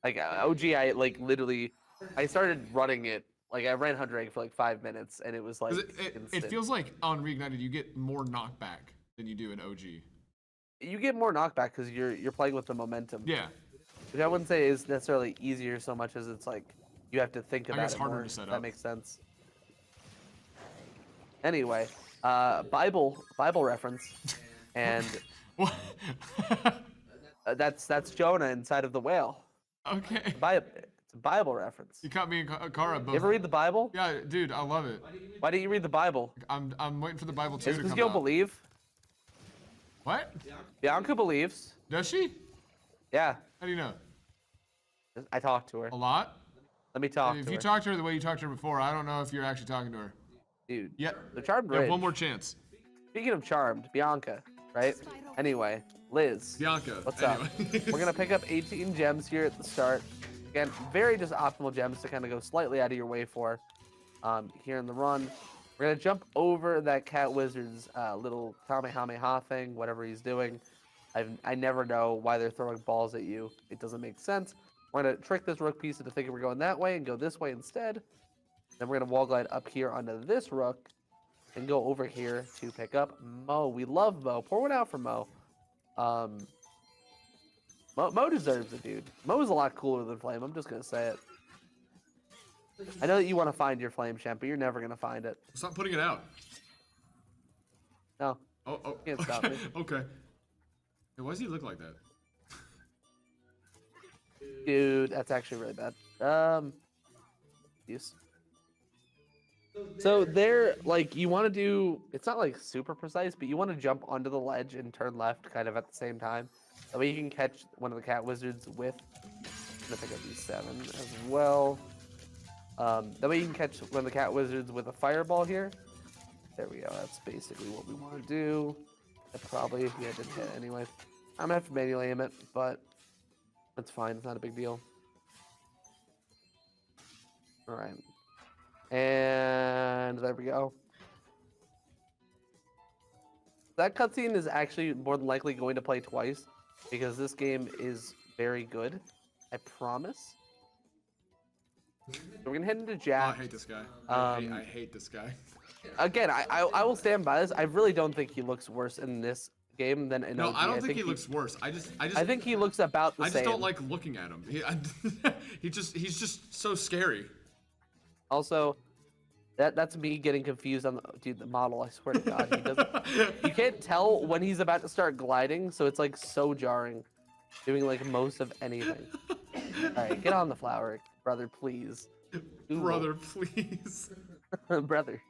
S2: Like OG, I like literally, I started running it. Like I ran Hunter Egg for like 5 minutes, and it was like
S1: It feels like on Reignited you get more knockback than you do in OG.
S2: You get more knockback because you're playing with the momentum.
S1: Yeah.
S2: Which I wouldn't say is necessarily easier so much as it's like you have to think about
S1: guess
S2: it
S1: harder
S2: more.
S1: to set
S2: That
S1: up.
S2: makes sense. Anyway, Bible reference, and
S1: What?
S2: that's Jonah inside of the whale.
S1: Okay.
S2: It's a Bible reference.
S1: You caught me and Kara both.
S2: You ever read the Bible?
S1: Yeah, dude, I love it.
S2: Why didn't you read the Bible?
S1: I'm waiting for the Bible too
S2: Is
S1: to
S2: because
S1: come
S2: you don't
S1: out.
S2: believe?
S1: What?
S2: Bianca believes.
S1: Does she?
S2: Yeah,
S1: How do you know?
S2: I talked to her.
S1: A lot?
S2: Let me talk
S1: If
S2: to
S1: you
S2: her.
S1: talked to her the way you talked to her before, I don't know if you're actually talking to her.
S2: Dude,
S1: Yeah.
S2: the Charmed
S1: You have
S2: Ridge.
S1: one more chance.
S2: Speaking of Charmed, Bianca, right? Anyway, Liz.
S1: Bianca.
S2: What's
S1: anyway.
S2: up? We're gonna pick up 18 gems here at the start. Again, very just optimal gems to kind of go slightly out of your way for. Here in the run, we're gonna jump over that Cat Wizard's little Kamehameha thing, whatever he's doing. I never know why they're throwing balls at you. It doesn't make sense. We're gonna trick this rook piece into thinking we're going that way and go this way instead. Then we're gonna wall glide up here onto this rook and go over here to pick up Mo. We love Mo. Pour one out for Mo. Mo deserves it, dude. Mo is a lot cooler than Flame. I'm just gonna say it. I know that you want to find your Flame champ, but you're never gonna find it.
S1: Stop putting it out.
S2: No.
S1: Oh.
S2: Can't
S1: okay.
S2: stop me.
S1: Okay. Hey, why does he look like that?
S2: Dude, that's actually really bad. Use. So there, like, you want to do, it's not like super precise, but you want to jump onto the ledge and turn left kind of at the same time. That way you can catch one of the Cat Wizards with gonna pick up these 7 as well. That way you can catch one of the cat wizards with a fireball here. There we go. That's basically what we want to do. That probably, yeah, it didn't hit anyway. I'm gonna have to manually aim it, but that's fine. It's not a big deal. All right, and there we go. That cutscene is actually more than likely going to play twice because this game is very good. I promise. So we're gonna head into Jack.
S1: I hate this guy. I hate this guy.
S2: Again, I will stand by this. I really don't think he looks worse in this game than in OG.
S1: No, I don't think he looks worse. I
S2: think he looks about the same.
S1: I just don't like looking at him. He's just so scary.
S2: Also, that's me getting confused on the model. I swear to God, he doesn't. You can't tell when he's about to start gliding, so it's like so jarring, doing like most of anything. All right, get on the flower, brother, please.
S1: Brother, please.
S2: brother.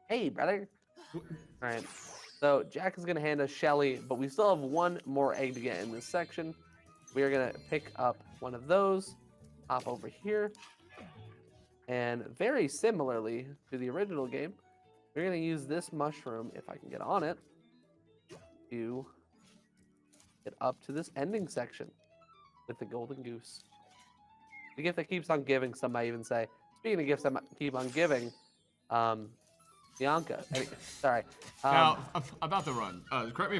S2: Hey, brother. All right. So Jack is gonna hand us Shelly, but we still have one more egg to get in this section. We are gonna pick up one of those, hop over here, and very similarly to the original game, we're gonna use this mushroom, if I can get on it, to get up to this ending section with the golden goose. The gift that keeps on giving, some might even say. Speaking of gifts that keep on giving, Bianca. Sorry.
S1: Now about the run. Correct me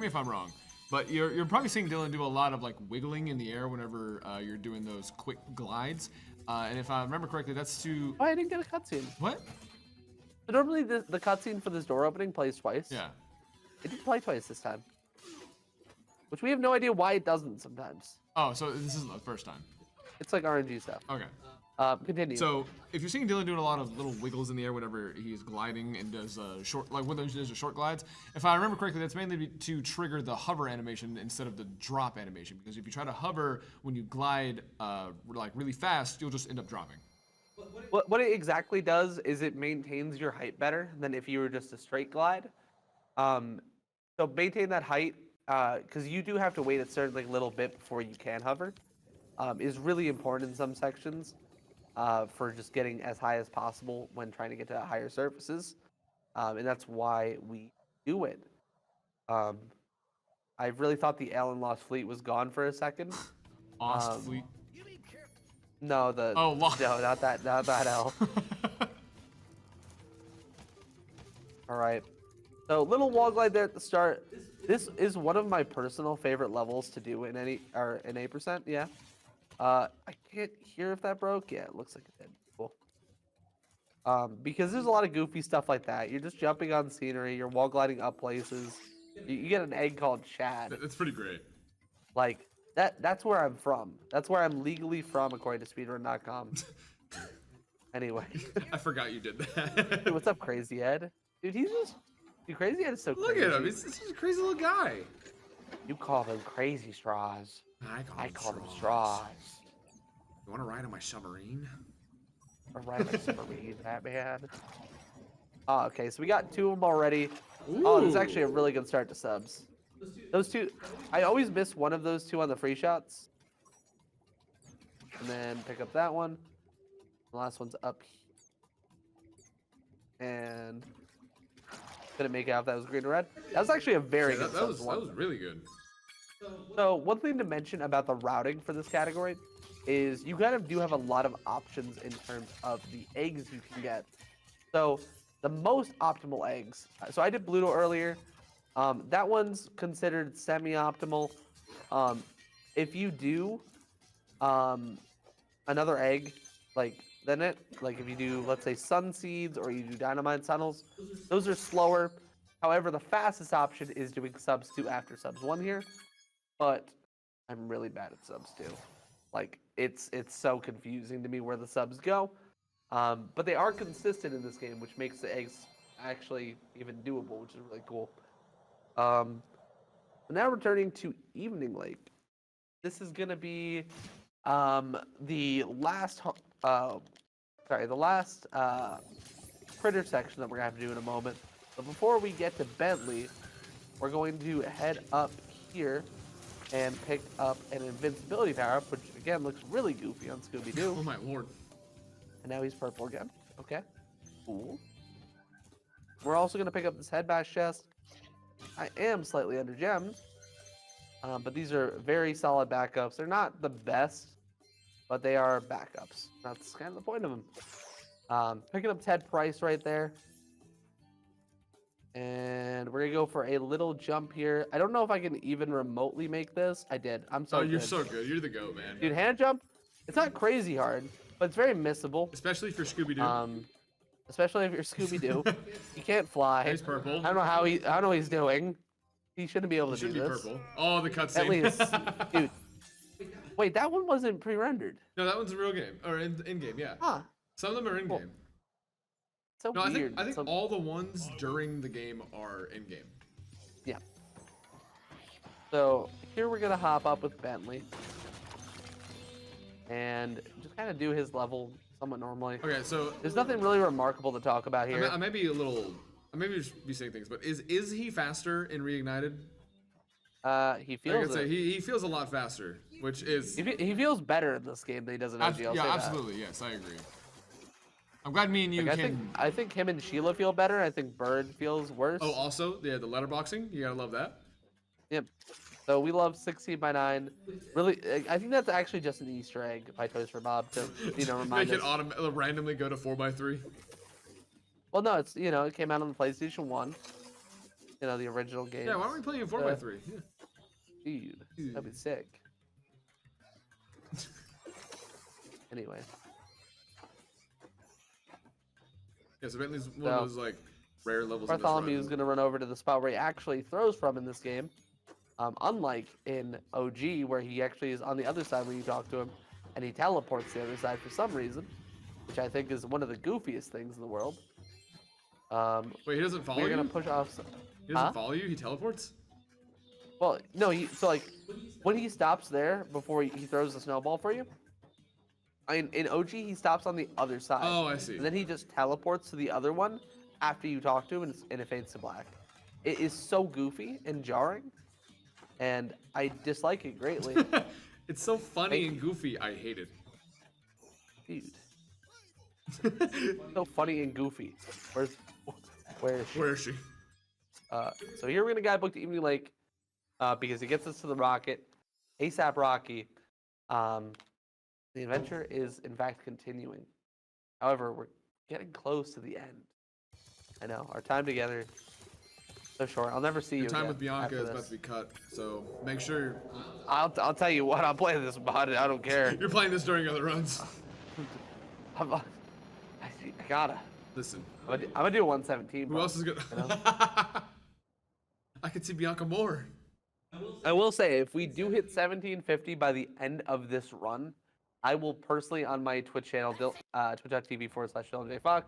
S1: if I'm wrong. But you're probably seeing Dylan do a lot of like wiggling in the air whenever you're doing those quick glides. And if I remember correctly, that's to.
S2: Oh, I didn't get a cutscene.
S1: What?
S2: So normally the cutscene for this door opening plays twice.
S1: Yeah.
S2: It didn't play twice this time. Which we have no idea why it doesn't sometimes.
S1: Oh, so this isn't the first time.
S2: It's like RNG stuff.
S1: Okay.
S2: Continue.
S1: So if you're seeing Dylan doing a lot of little wiggles in the air whenever he's gliding and does when he does short glides, if I remember correctly, that's mainly to trigger the hover animation instead of the drop animation. Because if you try to hover when you glide like really fast, you'll just end up dropping.
S2: What it exactly does is it maintains your height better than if you were just a straight glide. So maintain that height because you do have to wait a certain little bit before you can hover. Is really important in some sections. For just getting as high as possible when trying to get to higher surfaces. And that's why we do it. I really thought the Allen Lost Fleet was gone for a second.
S1: Lost Fleet?
S2: No, no, not that L. All right. So little wall glide there at the start. This is one of my personal favorite levels to do in in 8%, yeah. I can't hear if that broke. Yeah, it looks like it did. Cool. Because there's a lot of goofy stuff like that. You're just jumping on scenery. You're wall gliding up places. You get an egg called Chad.
S1: That's pretty great.
S2: Like that's where I'm from. That's where I'm legally from, according to speedrun.com. Anyway.
S1: I forgot you did that.
S2: Dude, what's up, Crazy Ed? Dude, Crazy Ed is so
S1: Look
S2: crazy.
S1: at him. He's just a crazy little guy.
S2: You call them crazy straws.
S1: I
S2: call them straws.
S1: You want to ride on my submarine?
S2: Or ride on my submarine, Batman. Oh, okay, so we got 2 of them already.
S1: Ooh.
S2: Oh, this is actually a really good start to subs. Those 2, I always miss one of those 2 on the free shots. And then pick up that one. The last one's up here. And couldn't make out if that was green or red. That was actually a very good
S1: that was
S2: one.
S1: really good.
S2: So one thing to mention about the routing for this category is you kind of do have a lot of options in terms of the eggs you can get. So the most optimal eggs. So I did Bluto earlier. That one's considered semi-optimal. If you do another egg, like if you do, let's say, sun seeds or you do dynamite tunnels, those are slower. However, the fastest option is doing subs 2 after subs 1 here. But I'm really bad at subs 2. Like it's so confusing to me where the subs go. But they are consistent in this game, which makes the eggs actually even doable, which is really cool. So now returning to Evening Lake. This is gonna be the last critter section that we're gonna have to do in a moment. But before we get to Bentley, we're going to head up here and pick up an invincibility power-up, which again looks really goofy on Scooby-Doo.
S1: Oh my lord.
S2: And now he's purple again. Okay, cool. We're also gonna pick up this head bash chest. I am slightly under gemmed, but these are very solid backups. They're not the best, but they are backups. That's kind of the point of them. Picking up Ted Price right there. And we're gonna go for a little jump here. I don't know if I can even remotely make this. I did. I'm so
S1: Oh, you're
S2: good.
S1: so good. You're the GOAT, man.
S2: Dude, hand jump, it's not crazy hard, but it's very missable.
S1: Especially for Scooby-Doo.
S2: Especially if you're Scooby-Doo. You can't fly.
S1: He's purple.
S2: I don't know how I don't know what he's doing. He shouldn't be able to
S1: Should
S2: do
S1: be
S2: this.
S1: purple. Oh, the
S2: At
S1: cutscene.
S2: least, dude. Wait, that one wasn't pre-rendered.
S1: No, that one's a real game. Or in-game, yeah.
S2: Huh.
S1: Some of them are in-game.
S2: So
S1: No,
S2: weird.
S1: I think all the ones during the game are in-game.
S2: Yeah. So here we're gonna hop up with Bentley. And just kind of do his level somewhat normally.
S1: Okay, so
S2: There's nothing really remarkable to talk about here.
S1: I may be a little. I may just be saying things, but is he faster in Reignited?
S2: He
S1: I
S2: feels
S1: could say
S2: it.
S1: he feels a lot faster, which is
S2: He feels better in this game than he does in OG. I'll
S1: yeah,
S2: say that.
S1: absolutely, yes, I agree. I'm glad me and you
S2: Like,
S1: can.
S2: I think him and Sheila feel better. I think Bird feels worse.
S1: Oh, also, yeah, the letterboxing, you gotta love that.
S2: Yep. So we love 16 by 9. Really, I think that's actually just an Easter egg by Toys for Bob to remind
S1: Make it
S2: us.
S1: randomly go to 4x3.
S2: Well, no, it's it came out on the PlayStation 1. The original game.
S1: Yeah, why aren't we playing 4x3? Yeah.
S2: Dude, that'd be sick. Anyway.
S1: Yeah, so Bentley's one of those like rare levels.
S2: Bartholomew is going to run over to the spot where he actually throws from in this game. Unlike in OG, where he actually is on the other side when you talk to him, and he teleports to the other side for some reason, which I think is one of the goofiest things in the world.
S1: Wait, he doesn't follow you?
S2: We're going to push off some...
S1: He doesn't follow you? He teleports?
S2: Well, no, so like, when he stops there before he throws the snowball for you, in OG, he stops on the other side.
S1: Oh, I see.
S2: And then he just teleports to the other one after you talk to him, and it fades to black. It is so goofy and jarring, and I dislike it greatly.
S1: It's so funny and goofy. I hate it.
S2: Dude. So funny and goofy. Where is she?
S1: Where is she?
S2: So here we're going to guidebook to Evening Lake because he gets us to the rocket. ASAP Rocky. The adventure is, in fact, continuing. However, we're getting close to the end. I know. Our time together so short. I'll never see you
S1: Your time
S2: again
S1: with Bianca
S2: after
S1: is about
S2: this.
S1: to be cut, so make sure
S2: I'll tell you what. I'm playing this mod. I don't care.
S1: you're playing this during other runs.
S2: I gotta.
S1: Listen,
S2: I'm gonna do a 117.
S1: who
S2: bro.
S1: else is gonna? I could see Bianca more.
S2: I will say, if we do hit 1750 by the end of this run, I will personally on my Twitch channel, twitch.tv/DylanJFox,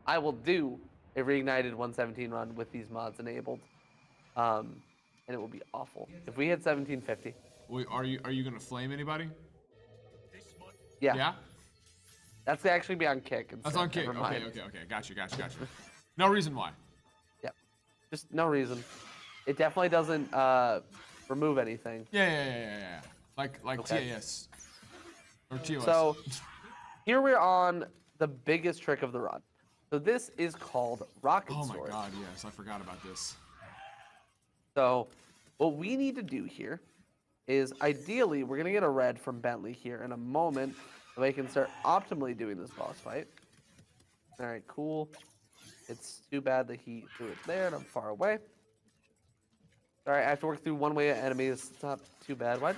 S2: I will do a Reignited 117 run with these mods enabled, and it will be awful if we hit 1750.
S1: Wait, are you gonna flame anybody?
S2: Yeah,
S1: Yeah.
S2: that's actually be on kick.
S1: That's on kick.
S2: Never
S1: Okay,
S2: mind.
S1: okay. Gotcha. No reason why.
S2: Yep, just no reason. It definitely doesn't remove anything.
S1: Yeah. Like
S2: Okay.
S1: TAS or TOS.
S2: So here we're on the biggest trick of the run. So this is called Rocket
S1: oh my
S2: Sword.
S1: god, yes, I forgot about this.
S2: So what we need to do here is ideally we're gonna get a red from Bentley here in a moment so we can start optimally doing this boss fight. All right, cool. It's too bad that he threw it there and I'm far away. All right, I have to work through one way of enemies. It's not too bad. Why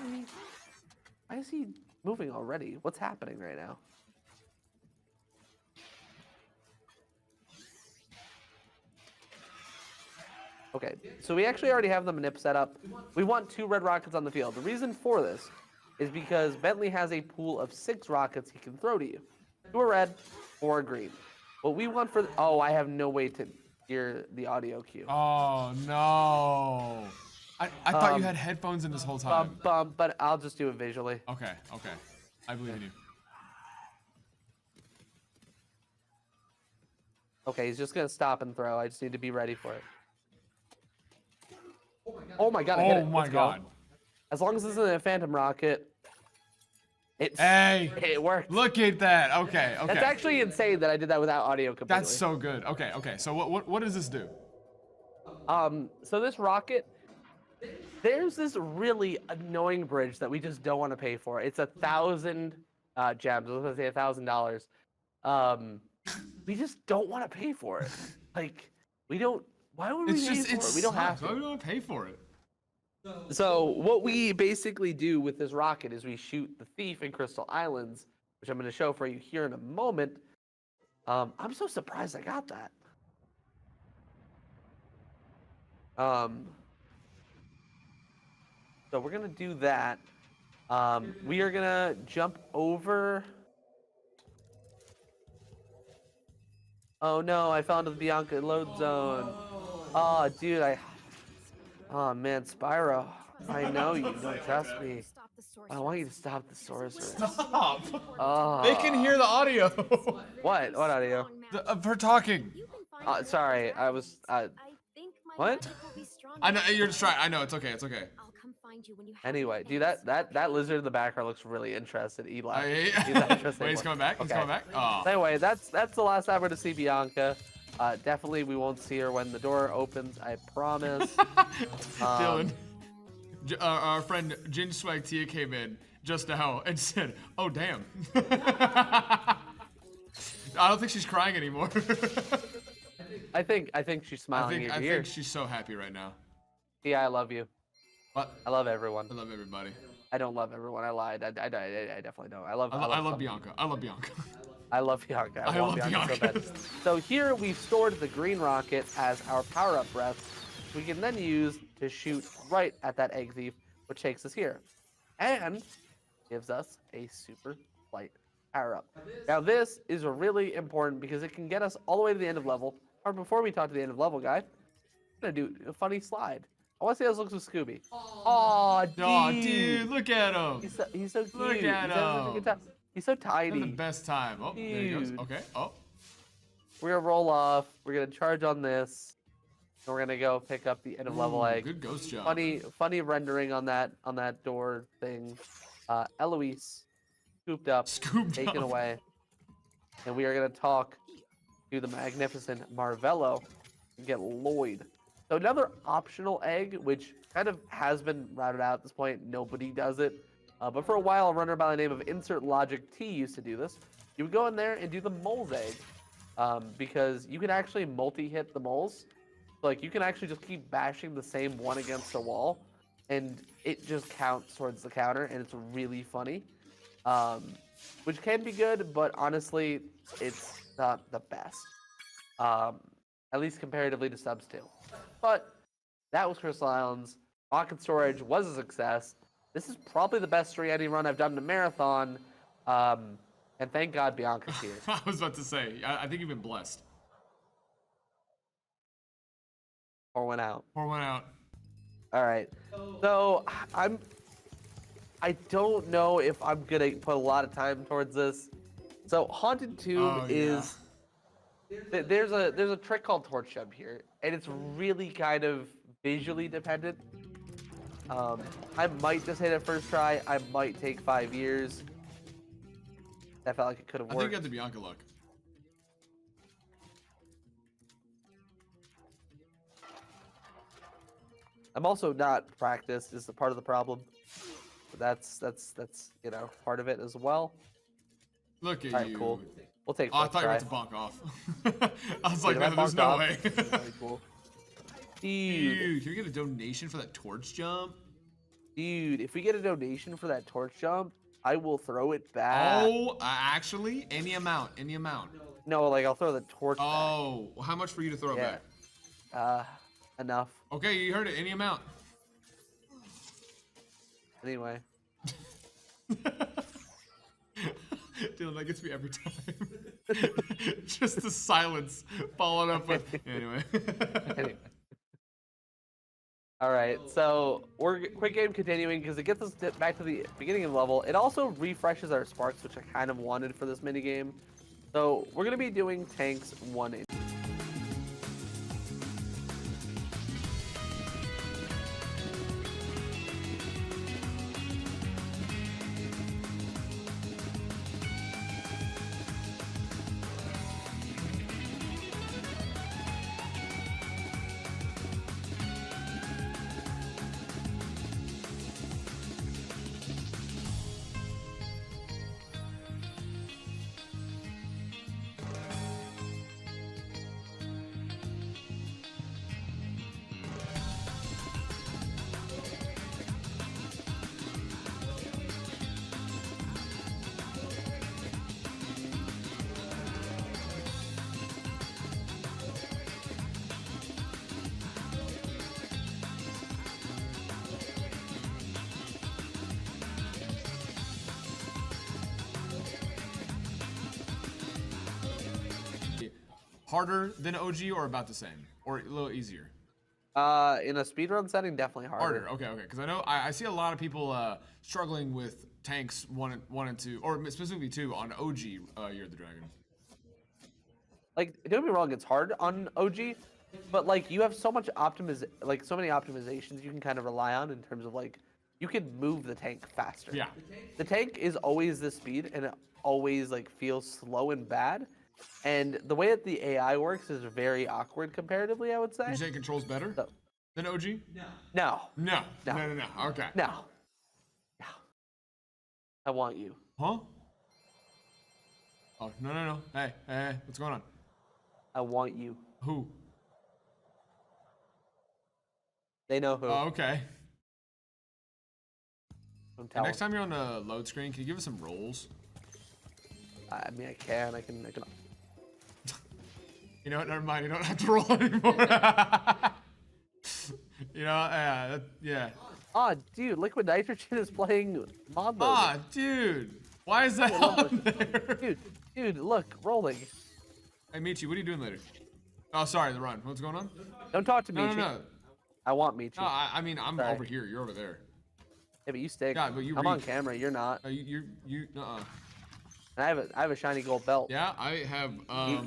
S2: is he moving already? What's happening right now? Okay, so we actually already have the manip set up. We want 2 red rockets on the field. The reason for this is because Bentley has a pool of 6 rockets he can throw to you. 2 are red, 4 are green. What we want for oh, I have no way to hear the audio cue.
S1: Oh no! I thought you had headphones in this whole time.
S2: But I'll just do it visually.
S1: Okay. I believe in you.
S2: Okay, he's just gonna stop and throw. I just need to be ready for it. Oh my god! I hit
S1: Oh
S2: it.
S1: my
S2: Let's go.
S1: god.
S2: As long as it's in a phantom rocket,
S1: Hey,
S2: it worked.
S1: look at that. Okay.
S2: That's actually insane that I did that without audio completely.
S1: That's so good. Okay. So what does this do?
S2: So this rocket, there's this really annoying bridge that we just don't want to pay for. It's 1,000 gems. I was gonna say $1,000. We just don't want to pay for it. Like we don't. Why would we pay for it? We don't have to.
S1: Why would we want to pay for it?
S2: So what we basically do with this rocket is we shoot the thief in Crystal Islands, which I'm going to show for you here in a moment. I'm so surprised I got that. So we're going to do that. We are going to jump over. Oh no, I fell into the Bianca load zone. Oh, dude, Oh man, Spyro, I know you don't trust me. I want you to stop the sorcerer.
S1: Stop.
S2: Oh.
S1: They can hear the audio.
S2: What? What audio?
S1: Of her talking.
S2: Sorry, I was. What?
S1: I know you're just trying. I know it's okay. It's okay.
S2: Anyway, dude, that lizard in the background looks really interested. Eli.
S1: Wait, he's coming back.
S2: Okay.
S1: He's coming back. Oh.
S2: Anyway, that's the last time we're gonna see Bianca. Definitely, we won't see her when the door opens. I promise.
S1: Dylan, our friend Jin Swag Tia came in just now and said, "Oh damn." I don't think she's crying anymore.
S2: I think she's smiling.
S1: I think she's so happy right now.
S2: Yeah, I love you.
S1: What?
S2: I love everyone.
S1: I love everybody.
S2: I don't love everyone. I lied. I definitely don't. I love
S1: Bianca. I love Bianca.
S2: I love Bianca. I
S1: love
S2: want Bianca so bad.
S1: Bianca.
S2: So here we've stored the green rocket as our power-up breath. We can then use to shoot right at that egg thief, which takes us here. And gives us a super flight power-up. Now this is really important because it can get us all the way to the end of level. Or before we talk to the end of level, guy, I'm gonna do a funny slide. I want to see how this looks with Scooby. Oh, dude.
S1: Oh, dude, look at him.
S2: He's so cute.
S1: Look at him.
S2: He's so tiny.
S1: Having the best time. Oh, there he goes. Okay. Oh.
S2: We're gonna roll off. We're gonna charge on this. And we're gonna go pick up the end of level egg.
S1: Good ghost job.
S2: Funny rendering on that door thing. Eloise, scooped up, taken away. And we are gonna talk to the magnificent Marvello and get Lloyd. So another optional egg, which kind of has been routed out at this point. Nobody does it. But for a while, a runner by the name of Insert Logic T used to do this. You would go in there and do the mole's egg. Because you can actually multi-hit the moles. So, like, you can actually just keep bashing the same one against a wall. And it just counts towards the counter. And it's really funny. Which can be good, but honestly, it's not the best. At least comparatively to subs 2. But that was Crystal Islands. Rocket Storage was a success. This is probably the best 3 run I've done in a marathon. And thank God Bianca's here.
S1: I was about to say, I think you've been blessed.
S2: Pour one out.
S1: Pour one out.
S2: All right. So I don't know if I'm gonna put a lot of time towards this. So Haunted Tube is there's a trick called Torch Jump here, and it's really kind of visually dependent. I might just hit it first try. I might take 5 years. That felt like it could have worked.
S1: I think you got the Bianca luck.
S2: I'm also not practiced is the part of the problem. But that's you know part of it as well.
S1: Look at
S2: All right,
S1: you.
S2: cool. We'll take.
S1: Oh, I thought you were about to bonk off. I was like, no, there's no way.
S2: Very cool.
S1: Dude, can we get a donation for that torch jump?
S2: Dude, if we get a donation for that torch jump, I will throw it back.
S1: Oh, actually, any amount, any amount.
S2: No, like I'll throw the torch back.
S1: Oh, how much for you to throw it back?
S2: Enough.
S1: Okay, you heard it. Any amount.
S2: Anyway.
S1: Dylan, that gets me every time. Just the silence followed up with anyway.
S2: Anyway. All right, so we're quick game continuing because it gets us back to the beginning of the level. It also refreshes our sparks, which I kind of wanted for this mini game. So we're gonna be doing tanks 1 and 2.
S1: harder than OG or about the same? Or a little easier?
S2: In a speedrun setting, definitely harder.
S1: Harder. Okay. Because I know I see a lot of people struggling with tanks 1 and 2, or specifically 2 on OG Year of the Dragon.
S2: Like, don't get me wrong, it's hard on OG, but like you have so much so many optimizations you can kind of rely on in terms of like you can move the tank faster.
S1: Yeah.
S2: The tank is always this speed, and it always like feels slow and bad. And the way that the AI works is very awkward comparatively, I would say.
S1: Would you say it controls better than OG?
S2: No.
S1: No. Okay.
S2: No. I want you.
S1: Huh? Oh, no. Hey, what's going on?
S2: I want you.
S1: Who?
S2: They know who.
S1: Oh, okay.
S2: Don't tell
S1: Next
S2: them.
S1: time you're on the load screen, can you give us some rolls?
S2: I mean, I can.
S1: You know what? Never mind. You don't have to roll anymore. You know, yeah.
S2: Oh, dude, Liquid Nitrogen is playing mod mode.
S1: Ah, dude. Why is that on there?
S2: Dude, look, rolling.
S1: Hey, Michi, what are you doing later? Oh, sorry, the run. What's going on?
S2: Don't talk to me.
S1: No.
S2: I want Michi.
S1: No, I mean, I'm
S2: Sorry.
S1: over here. You're over there.
S2: Yeah, but you stick.
S1: Yeah, but you
S2: I'm on
S1: reach.
S2: camera. You're not.
S1: You.
S2: And I have a shiny gold belt.
S1: Yeah, I have.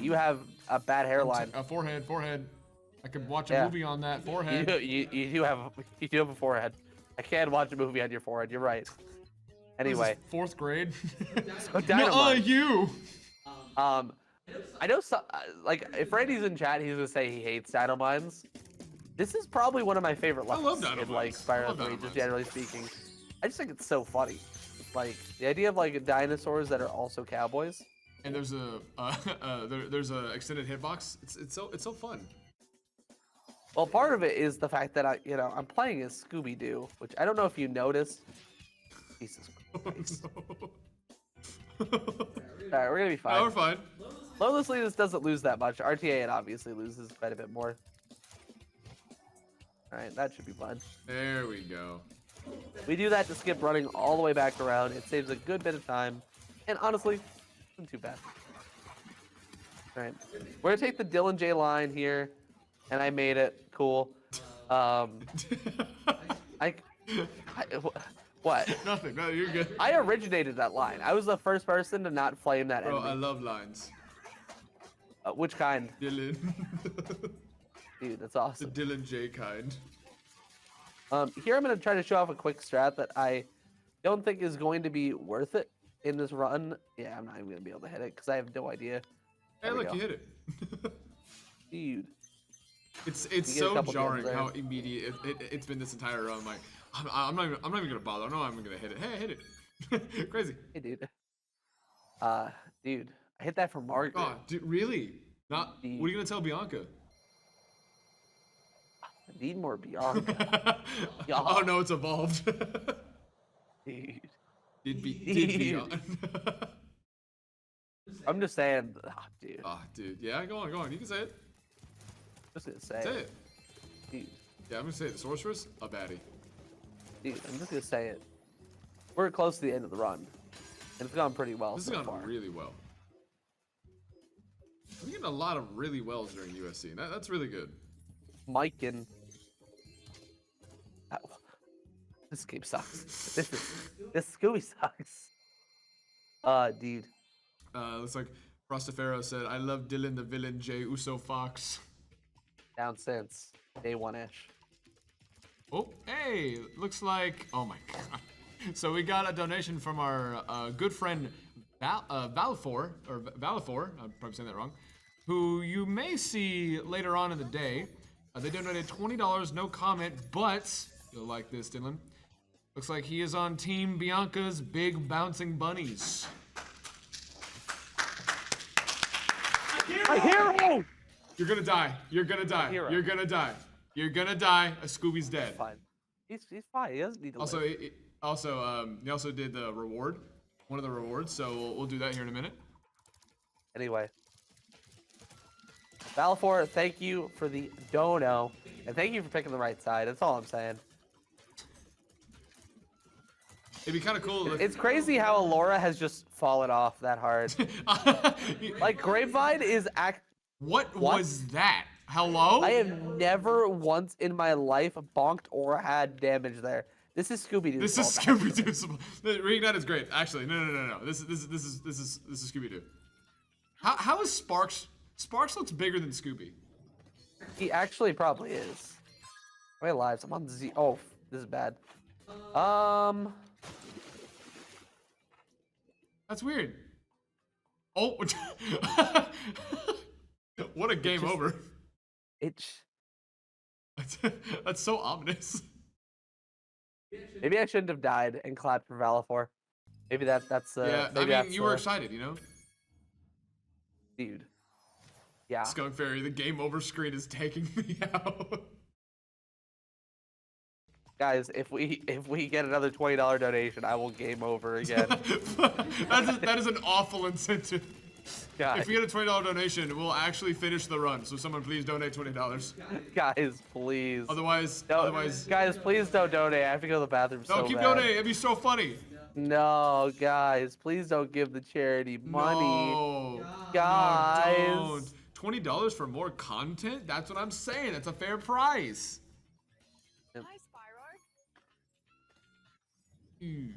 S2: You have a bad hairline.
S1: A forehead. I could watch a
S2: Yeah.
S1: movie on that forehead.
S2: You do have a forehead. I can't watch a movie on your forehead. You're right. Anyway,
S1: This is 4th grade.
S2: so Dynamite.
S1: You.
S2: I know like if Randy's in chat, he's gonna say he hates Dynamines. This is probably one of my favorite levels
S1: love
S2: in like
S1: Dynamines. I
S2: Spyro
S1: love
S2: 3,
S1: Dynamines.
S2: just generally speaking. I just think it's so funny. Like the idea of like dinosaurs that are also cowboys.
S1: And there's a there's a extended hitbox. It's so fun.
S2: Well, part of it is the fact that I'm playing as Scooby-Doo, which I don't know if you noticed. Jesus Christ. All right, we're gonna be fine.
S1: No, we're fine.
S2: Lovelessly, this doesn't lose that much. RTA, it obviously loses quite a bit more. All right, that should be fine.
S1: There we go.
S2: We do that to skip running all the way back around. It saves a good bit of time, and honestly, isn't too bad. All right, we're gonna take the Dylan J line here, and I made it. Cool. What?
S1: Nothing. No, you're good.
S2: I originated that line. I was the first person to not flame that
S1: Bro,
S2: enemy.
S1: I love lines.
S2: Which kind?
S1: Dylan.
S2: Dude, that's
S1: The
S2: awesome.
S1: Dylan J kind.
S2: Here I'm going to try to show off a quick strat that I don't think is going to be worth it in this run. Yeah, I'm not even going to be able to hit it because I have no idea.
S1: Hey,
S2: There we
S1: look,
S2: go.
S1: you hit it.
S2: Dude.
S1: It's
S2: get a
S1: so
S2: couple
S1: jarring
S2: gems there.
S1: how immediate it's been this entire run. Like, I'm not even gonna bother. I know I'm gonna hit it. Hey, I hit it. Crazy.
S2: Hey, dude. Dude, I hit that from Margaret.
S1: Oh, dude, really? Not.
S2: Dude.
S1: What are you gonna tell Bianca?
S2: I need more Bianca.
S1: Oh no, it's evolved.
S2: Dude.
S1: Did
S2: Dude.
S1: Bianca?
S2: I'm just saying, dude.
S1: Oh, dude. Yeah, go on. You can say it.
S2: I'm just going to say
S1: Say
S2: it.
S1: it.
S2: Dude.
S1: Yeah, I'm gonna say it. The sorceress, a baddie.
S2: Dude, I'm just going to say it. We're close to the end of the run. And it's gone pretty well
S1: This
S2: so
S1: has
S2: far.
S1: gone really well. I'm getting a lot of really wells during USC. And that's really good.
S2: Mike and this game sucks. This Scooby sucks. Dude.
S1: Looks like Frostafaro said, "I love Dylan the villain, J Uso Fox."
S2: Down since day one-ish.
S1: Oh, hey, looks like, oh my god. So we got a donation from our good friend Valafor, I'm probably saying that wrong, who you may see later on in the day. They donated $20, no comment, but you'll like this, Dylan. Looks like he is on Team Bianca's Big Bouncing Bunnies.
S2: A hero!
S1: You're gonna die. You're gonna die.
S2: Hero.
S1: You're gonna die. You're gonna die. A Scooby's dead.
S2: Fine. He's fine. He doesn't need to
S1: Also,
S2: live.
S1: he also did the reward, one of the rewards. So we'll do that here in a minute.
S2: Anyway. Valafor, thank you for the dono. And thank you for picking the right side. That's all I'm saying.
S1: It'd be kind of cool.
S2: It's crazy how Alora has just fallen off that hard. Like, Grapevine is
S1: What was that? Hello?
S2: I have never once in my life bonked or had damage there. This is Scooby-Doo.
S1: This is Scooby-Doo. Reignited is great. Actually, no. This is Scooby-Doo. How is Sparks? Sparks looks bigger than Scooby.
S2: He actually probably is. My lives. I'm on Z. Oh, this is bad.
S1: That's weird. Oh, what a game over. That's so ominous.
S2: Maybe I shouldn't have died and clapped for Valifor. Maybe that's
S1: yeah.
S2: maybe
S1: I mean, you were excited, you know.
S2: Dude. Yeah.
S1: Skunk Fairy, the game over screen is taking me out.
S2: Guys, if we get another $20 donation, I will game over again.
S1: that is an awful incentive.
S2: Guys.
S1: If we get a $20 donation, we'll actually finish the run. So someone please donate $20.
S2: Guys, please.
S1: Otherwise,
S2: guys, please don't donate. I have to go to the bathroom.
S1: No, keep donating. It'd be so funny.
S2: No, guys, please don't give the charity money.
S1: No,
S2: guys.
S1: No, don't. $20 for more content? That's what I'm saying. That's a fair price.
S3: Hi, Spyro.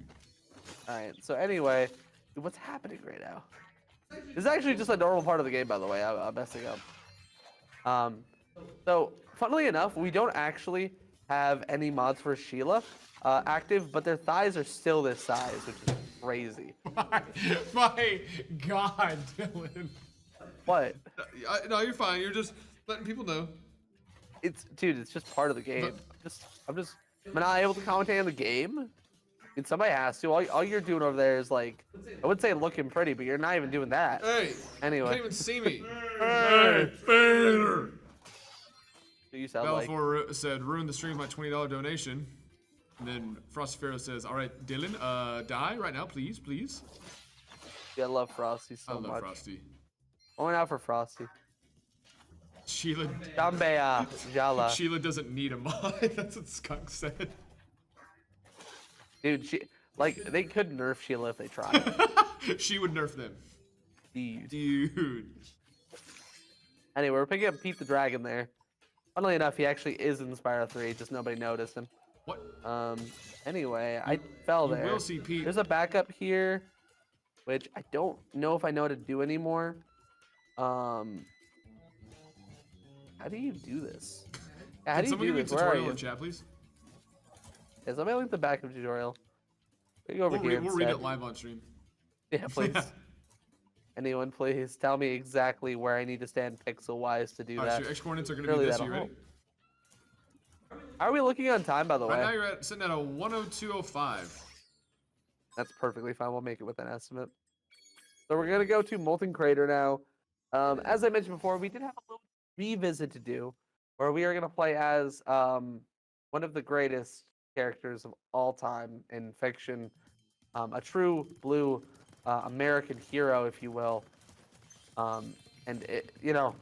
S2: Alright, so anyway, what's happening right now? This is actually just a normal part of the game, by the way. I'm messing up. So, funnily enough, we don't actually have any mods for Sheila active, but their thighs are still this size, which is crazy.
S1: My God, Dylan.
S2: What?
S1: No, you're fine. You're just letting people know.
S2: Dude, it's just part of the game. I'm not able to commentate on the game. And somebody has to. All you're doing over there is like, I would say looking pretty, but you're not even doing that.
S1: Hey.
S2: Anyway.
S1: You can't even see me.
S2: Hey. You sound like.
S1: Balfour said, ruin the stream with my $20 donation. And then Frosty Pharaoh says, all right, Dylan, die right now, please, please.
S2: Yeah, I love Frosty so much.
S1: I love Frosty.
S2: Going out for Frosty.
S1: Sheila.
S2: Dambea, Jala.
S1: Sheila doesn't need a mod. That's what Skunk said.
S2: Dude, they could nerf Sheila if they tried.
S1: She would nerf them. Dude.
S2: Anyway, we're picking up Pete the Dragon there. Funnily enough, he actually is in Spyro 3, just nobody noticed him.
S1: What?
S2: Anyway, I fell there.
S1: You will see Pete.
S2: There's a backup here, which I don't know if I know how to do anymore. How do you do this? How do you do this? Where are you?
S1: In chat, please?
S2: Yeah, somebody link the backup tutorial. Go over here
S1: We'll read it live on stream.
S2: Yeah, please. Anyone, please tell me exactly where I need to stand pixel-wise to do that.
S1: So your X coordinates are going to be this. You ready?
S2: How are we looking on time, by the way?
S1: Right now you're sitting at a 102.05.
S2: That's perfectly fine. We'll make it with an estimate. So we're going to go to Molten Crater now. As I mentioned before, we did have a little revisit to do, where we are going to play as one of the greatest characters of all time in fiction, a true blue American hero, if you will. I'm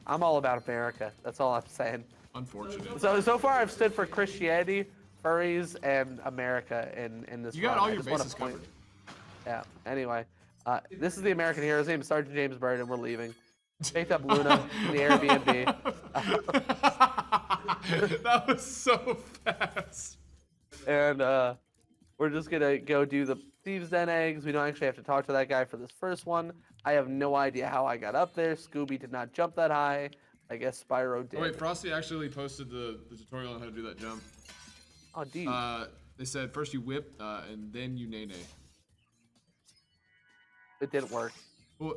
S2: all about America. That's all I'm saying.
S1: Unfortunate.
S2: So far, I've stood for Christianity, furries, and America in this.
S1: You got all your bases covered.
S2: Yeah. Anyway, this is the American hero. His name is Sergeant James Byrd, and we're leaving. Picked up Luna in the Airbnb.
S1: That was so fast.
S2: And we're just gonna go do the Thieves' Den eggs. We don't actually have to talk to that guy for this first one. I have no idea how I got up there. Scooby did not jump that high. I guess Spyro did.
S1: Oh wait, Frosty actually posted the tutorial on how to do that jump.
S2: Oh, dude.
S1: They said first you whip, and then you nay-nay.
S2: It didn't work.
S1: Well,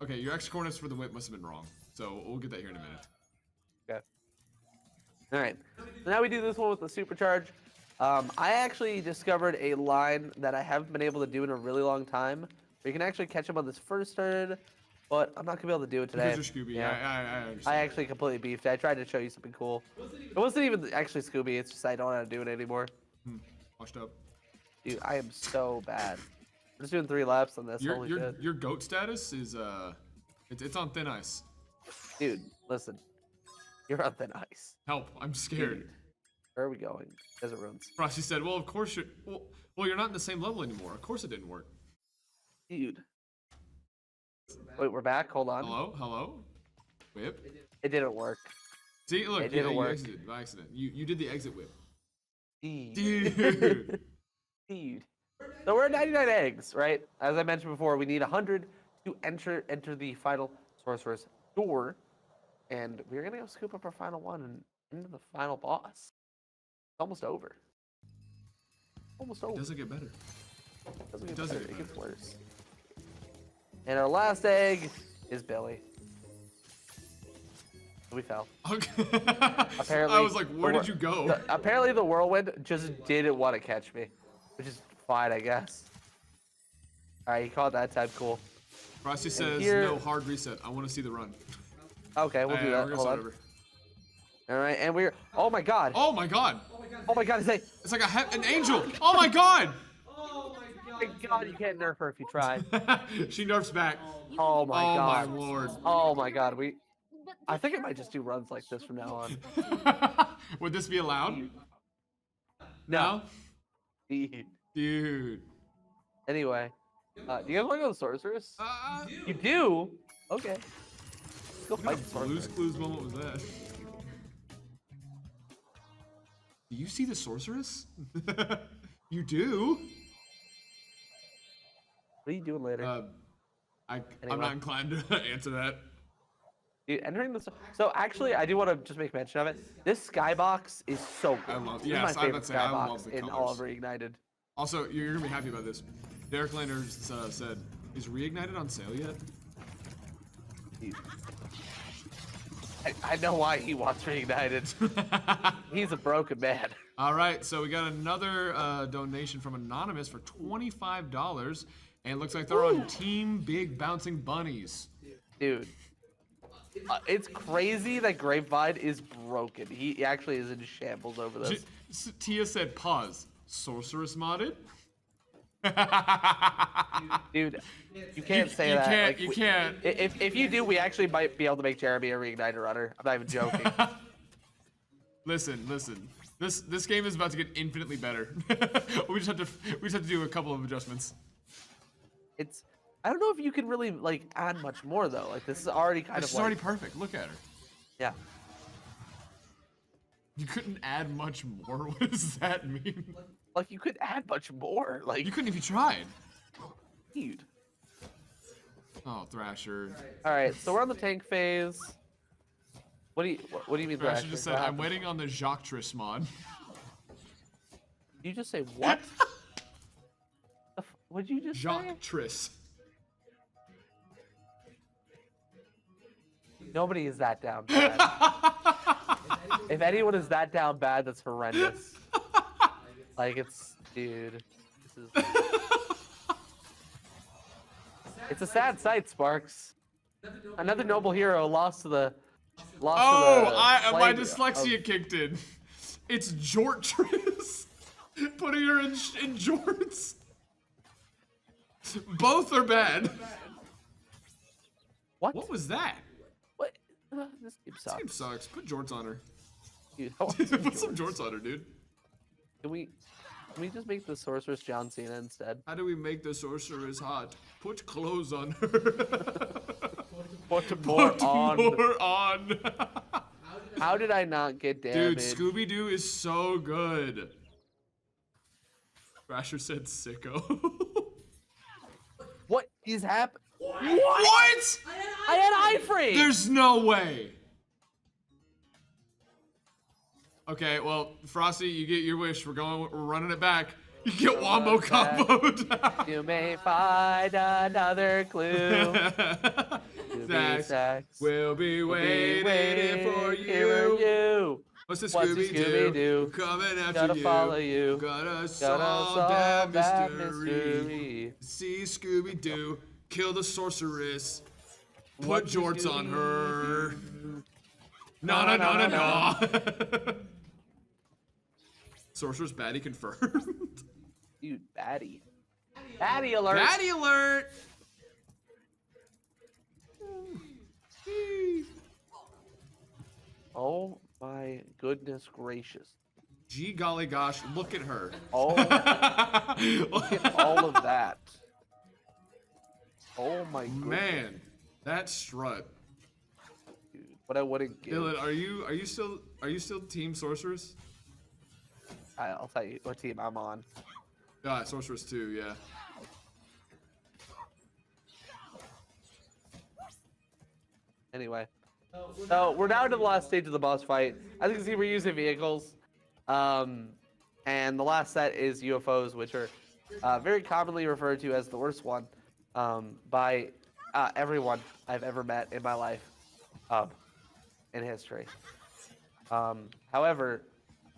S1: okay, your X coordinates for the whip must have been wrong. So we'll get that here in a minute.
S2: Okay. All right. So now we do this one with the supercharge. I actually discovered a line that I haven't been able to do in a really long time. Where you can actually catch him on this first turn, but I'm not gonna be able to do it today.
S1: Because you're Scooby. Yeah. I understand.
S2: I actually completely beefed it. I tried to show you something cool. It wasn't even actually Scooby. It's just I don't know how to do it anymore.
S1: Washed up.
S2: Dude, I am so bad. We're just doing 3 laps on this. Holy shit.
S1: Your goat status is it's on thin ice.
S2: Dude, listen. You're on thin ice.
S1: Help! I'm scared.
S2: Dude, where are we going? Desert ruins.
S1: Frosty said, "Well, of course you're. Well, you're not in the same level anymore. Of course it didn't work."
S2: Dude. Wait, we're back. Hold on.
S1: Hello. Whip.
S2: It didn't work.
S1: See, look,
S2: It didn't
S1: you
S2: work.
S1: exited by accident. You did the exit whip.
S2: Dude.
S1: Dude.
S2: Dude. So we're at 99 eggs, right? As I mentioned before, we need 100 to enter the final sorceress door, and we're gonna go scoop up our final one and into the final boss. It's almost over. Almost over.
S1: It doesn't get better.
S2: Doesn't get
S1: doesn't
S2: better.
S1: get
S2: It gets
S1: better.
S2: worse. And our last egg is Billy. We fell.
S1: Okay.
S2: Apparently,
S1: I was like, where did you go?
S2: Apparently, the whirlwind just didn't want to catch me, which is fine, I guess. All right, you called that time. Cool.
S1: Frosty says
S2: here-
S1: no hard reset. I want to see the run.
S2: Okay, we'll do that.
S1: We're gonna
S2: Hold
S1: start
S2: on.
S1: over.
S2: All right, and we're. Oh my God.
S1: Oh my god!
S2: Oh my God. It's like,
S1: It's like an angel! Oh my god!
S2: oh my God, you can't nerf her if you try.
S1: She nerfs back.
S2: Oh my
S1: Oh my
S2: God.
S1: lord.
S2: Oh my God. I think I might just do runs like this from now on.
S1: Would this be allowed?
S2: No.
S1: Dude.
S2: Anyway, do you guys want to go to the sorceress? You do? Okay. Let's go fight the
S1: Blue's
S2: sorceress.
S1: Clues moment was that? Do you see the sorceress? You do?
S2: What are you doing later?
S1: I'm
S2: Anyway.
S1: not inclined to answer that.
S2: Dude, entering the so actually, I do want to just make mention of it. This skybox is so good.
S1: I love-
S2: This
S1: yes,
S2: is my
S1: I
S2: favorite
S1: would say I love
S2: skybox
S1: the
S2: in all of
S1: colors.
S2: Reignited.
S1: Also, you're gonna be happy about this. Derek Landers said, "Is Reignited on sale yet?"
S2: Dude. I know why he wants Reignited. He's a broken man.
S1: All right, so we got another donation from Anonymous for $25, and it looks like they're on Team Big Bouncing Bunnies.
S2: Dude. It's crazy that Grapevine is broken. He actually is in shambles over this.
S1: Tia said, "Pause. Sorceress modded."
S2: Dude, you can't say that.
S1: Can't,
S2: Like,
S1: you can't.
S2: If you do, we actually might be able to make Jeremy a Reignited runner. I'm not even joking.
S1: Listen. This game is about to get infinitely better. we just have to do a couple of adjustments.
S2: I don't know if you can really like add much more though. Like this is already kind
S1: This
S2: of
S1: is already perfect. Look at her.
S2: yeah.
S1: You couldn't add much more. What does that mean?
S2: Like you could add much more. Like
S1: You couldn't if you tried.
S2: dude.
S1: Oh, Thrasher.
S2: All right, so we're on the tank phase. What do you mean?
S1: Thrasher just said,
S2: What
S1: "I'm
S2: happened?
S1: waiting on the Jacques mod."
S2: Did you just say what? What did you just say?
S1: Jacques.
S2: Nobody is that down bad. If anyone is that down bad, that's horrendous. Like it's, dude. This is. It's a sad sight, Sparks. Another noble hero lost to the.
S1: Oh, my
S2: plague
S1: dyslexia
S2: of-
S1: kicked in. It's Jortress. Putting her in jorts. Both are bad.
S2: What?
S1: What was that?
S2: What? This game
S1: This game
S2: sucks.
S1: sucks. Put jorts on her.
S2: Dude, I want some
S1: Put some
S2: jorts.
S1: jorts on her, dude.
S2: Can we just make the sorceress John Cena instead?
S1: How do we make the sorceress hot? Put clothes on her.
S2: Put more
S1: Put
S2: on.
S1: more on.
S2: How did I not get
S1: Dude,
S2: damaged?
S1: Scooby Doo is so good. Thrasher said sicko.
S2: What is happening?
S1: What?
S2: I had iframe.
S1: There's no way. Okay, well, Frosty, you get your wish. We're running it back. You get Wombo comboed.
S2: You may find another clue.
S1: Zax will be waiting for
S2: Here
S1: you. What's the
S2: What's the
S1: Scooby-Doo?
S2: Scooby-Doo?
S1: Coming after
S2: Gotta
S1: you.
S2: follow you.
S1: Gotta
S2: Gotta
S1: solve that
S2: that
S1: mystery. See Scooby-Doo. Kill the sorceress. Put
S2: What's the
S1: jorts on her.
S2: Scooby-Doo?
S1: No. Sorcerer's baddie confirmed.
S2: Dude, baddie. Baddie alert.
S1: Baddie alert!
S2: Oh my goodness gracious.
S1: Gee golly gosh, look at her.
S2: Oh, look at all of that. Oh my goodness.
S1: Man, that strut.
S2: Dude. what I wouldn't give.
S1: Dylan, are you still Team Sorceress?
S2: I'll tell you what team I'm on.
S1: Sorceress 2, yeah.
S2: Anyway, so we're down to the last stage of the boss fight. As you can see, we're using vehicles, and the last set is UFOs, which are very commonly referred to as the worst one by everyone I've ever met in my life in history. However,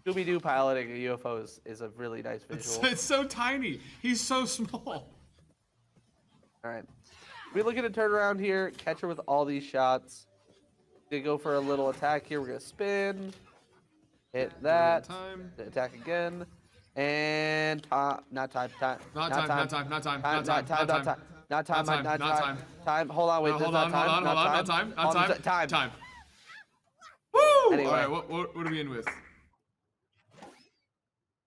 S2: Scooby-Doo piloting a UFO is a really nice visual.
S1: It's so tiny. He's so small.
S2: All right. We're looking to turn around here, catch her with all these shots. Gonna go for a little attack here. We're gonna spin, hit that, attack again, and time. Hold on, wait.
S1: Not time. Woo!
S2: Anyway.
S1: All right, what are we in with?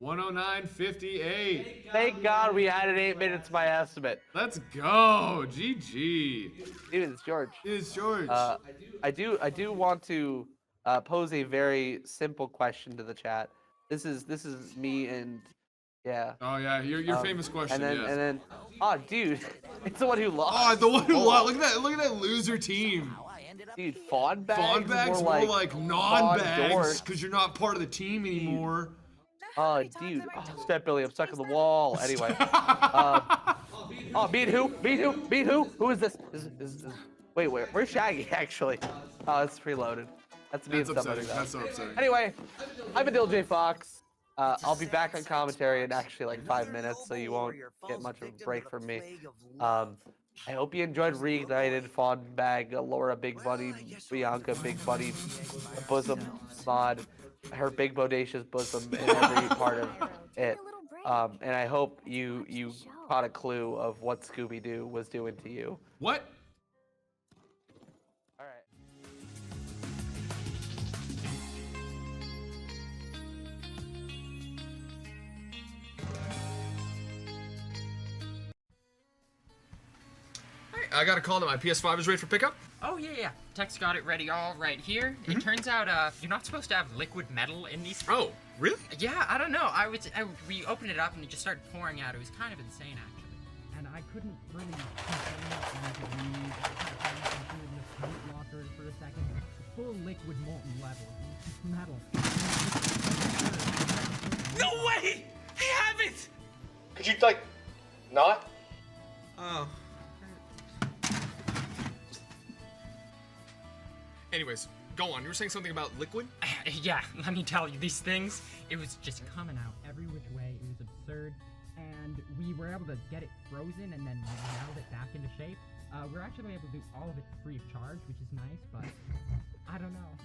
S1: 109.58.
S2: Thank God we had it 8 minutes by estimate.
S1: Let's go. GG.
S2: Dude, it's George.
S1: It's George.
S2: I do want to pose a very simple question to the chat. This is me and yeah.
S1: Oh yeah, your famous question.
S2: And
S1: yes.
S2: then oh dude, it's the one who lost.
S1: Oh, the one who lost. Look at that loser team.
S2: Dude, fawn bags.
S1: Fawn bags more like non-bags because you're not part of the team anymore.
S2: Oh, dude. Oh, Step Billy, I'm stuck on the wall. Anyway. Beat who? Who is this? Wait, where's Shaggy, actually? Oh, it's preloaded. That's me and somebody.
S1: That's so upsetting.
S2: Anyway, I'm Adil J. Fox. I'll be back on commentary in actually like 5 minutes, so you won't get much of a break from me. I hope you enjoyed Reignited, Fawn Bag, Laura Big Buddy, Bianca Big Buddy, Bosom Mod, her big bodacious bosom in every part of it. And I hope you caught a clue of what Scooby-Doo was doing to you.
S1: What?
S2: All right.
S1: I got a call that my PS5 is ready for pickup.
S4: Oh yeah. Tech's got it ready all right here. It turns out you're not supposed to have liquid metal in these.
S1: Oh, really?
S4: Yeah, I don't know. We opened it up and it just started pouring out. It was kind of insane actually. And I couldn't really contain it in the paint locker for a second. Full liquid molten metal.
S5: No way! I have it!
S1: Could you not?
S5: Oh.
S1: Anyways, go on. You were saying something about liquid?
S4: Yeah, let me tell you, these things, it was just coming out every which way. It was absurd. And we were able to get it frozen and then melt it back into shape. We're actually able to do all of it free of charge, which is nice, but I don't know.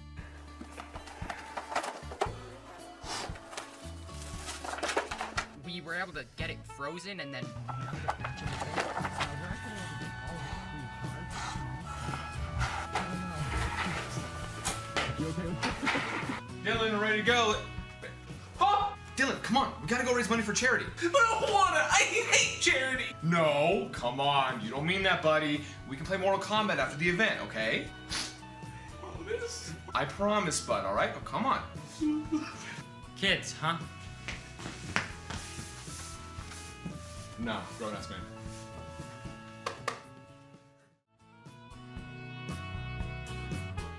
S4: We were able to get it frozen and then melt it back into shape. We're actually able to do all of it free of charge, which is nice. I don't know. You okay with this?
S1: Dylan, ready to go. Oh! Dylan, come on. We gotta go raise money for charity.
S5: I don't wanna! I hate charity!
S1: No, come on. You don't mean that, buddy. We can play Mortal Kombat after the event, okay?
S5: Promise?
S1: I promise, bud, alright? Oh, come on.
S4: Kids, huh?
S1: No, grown-ass man.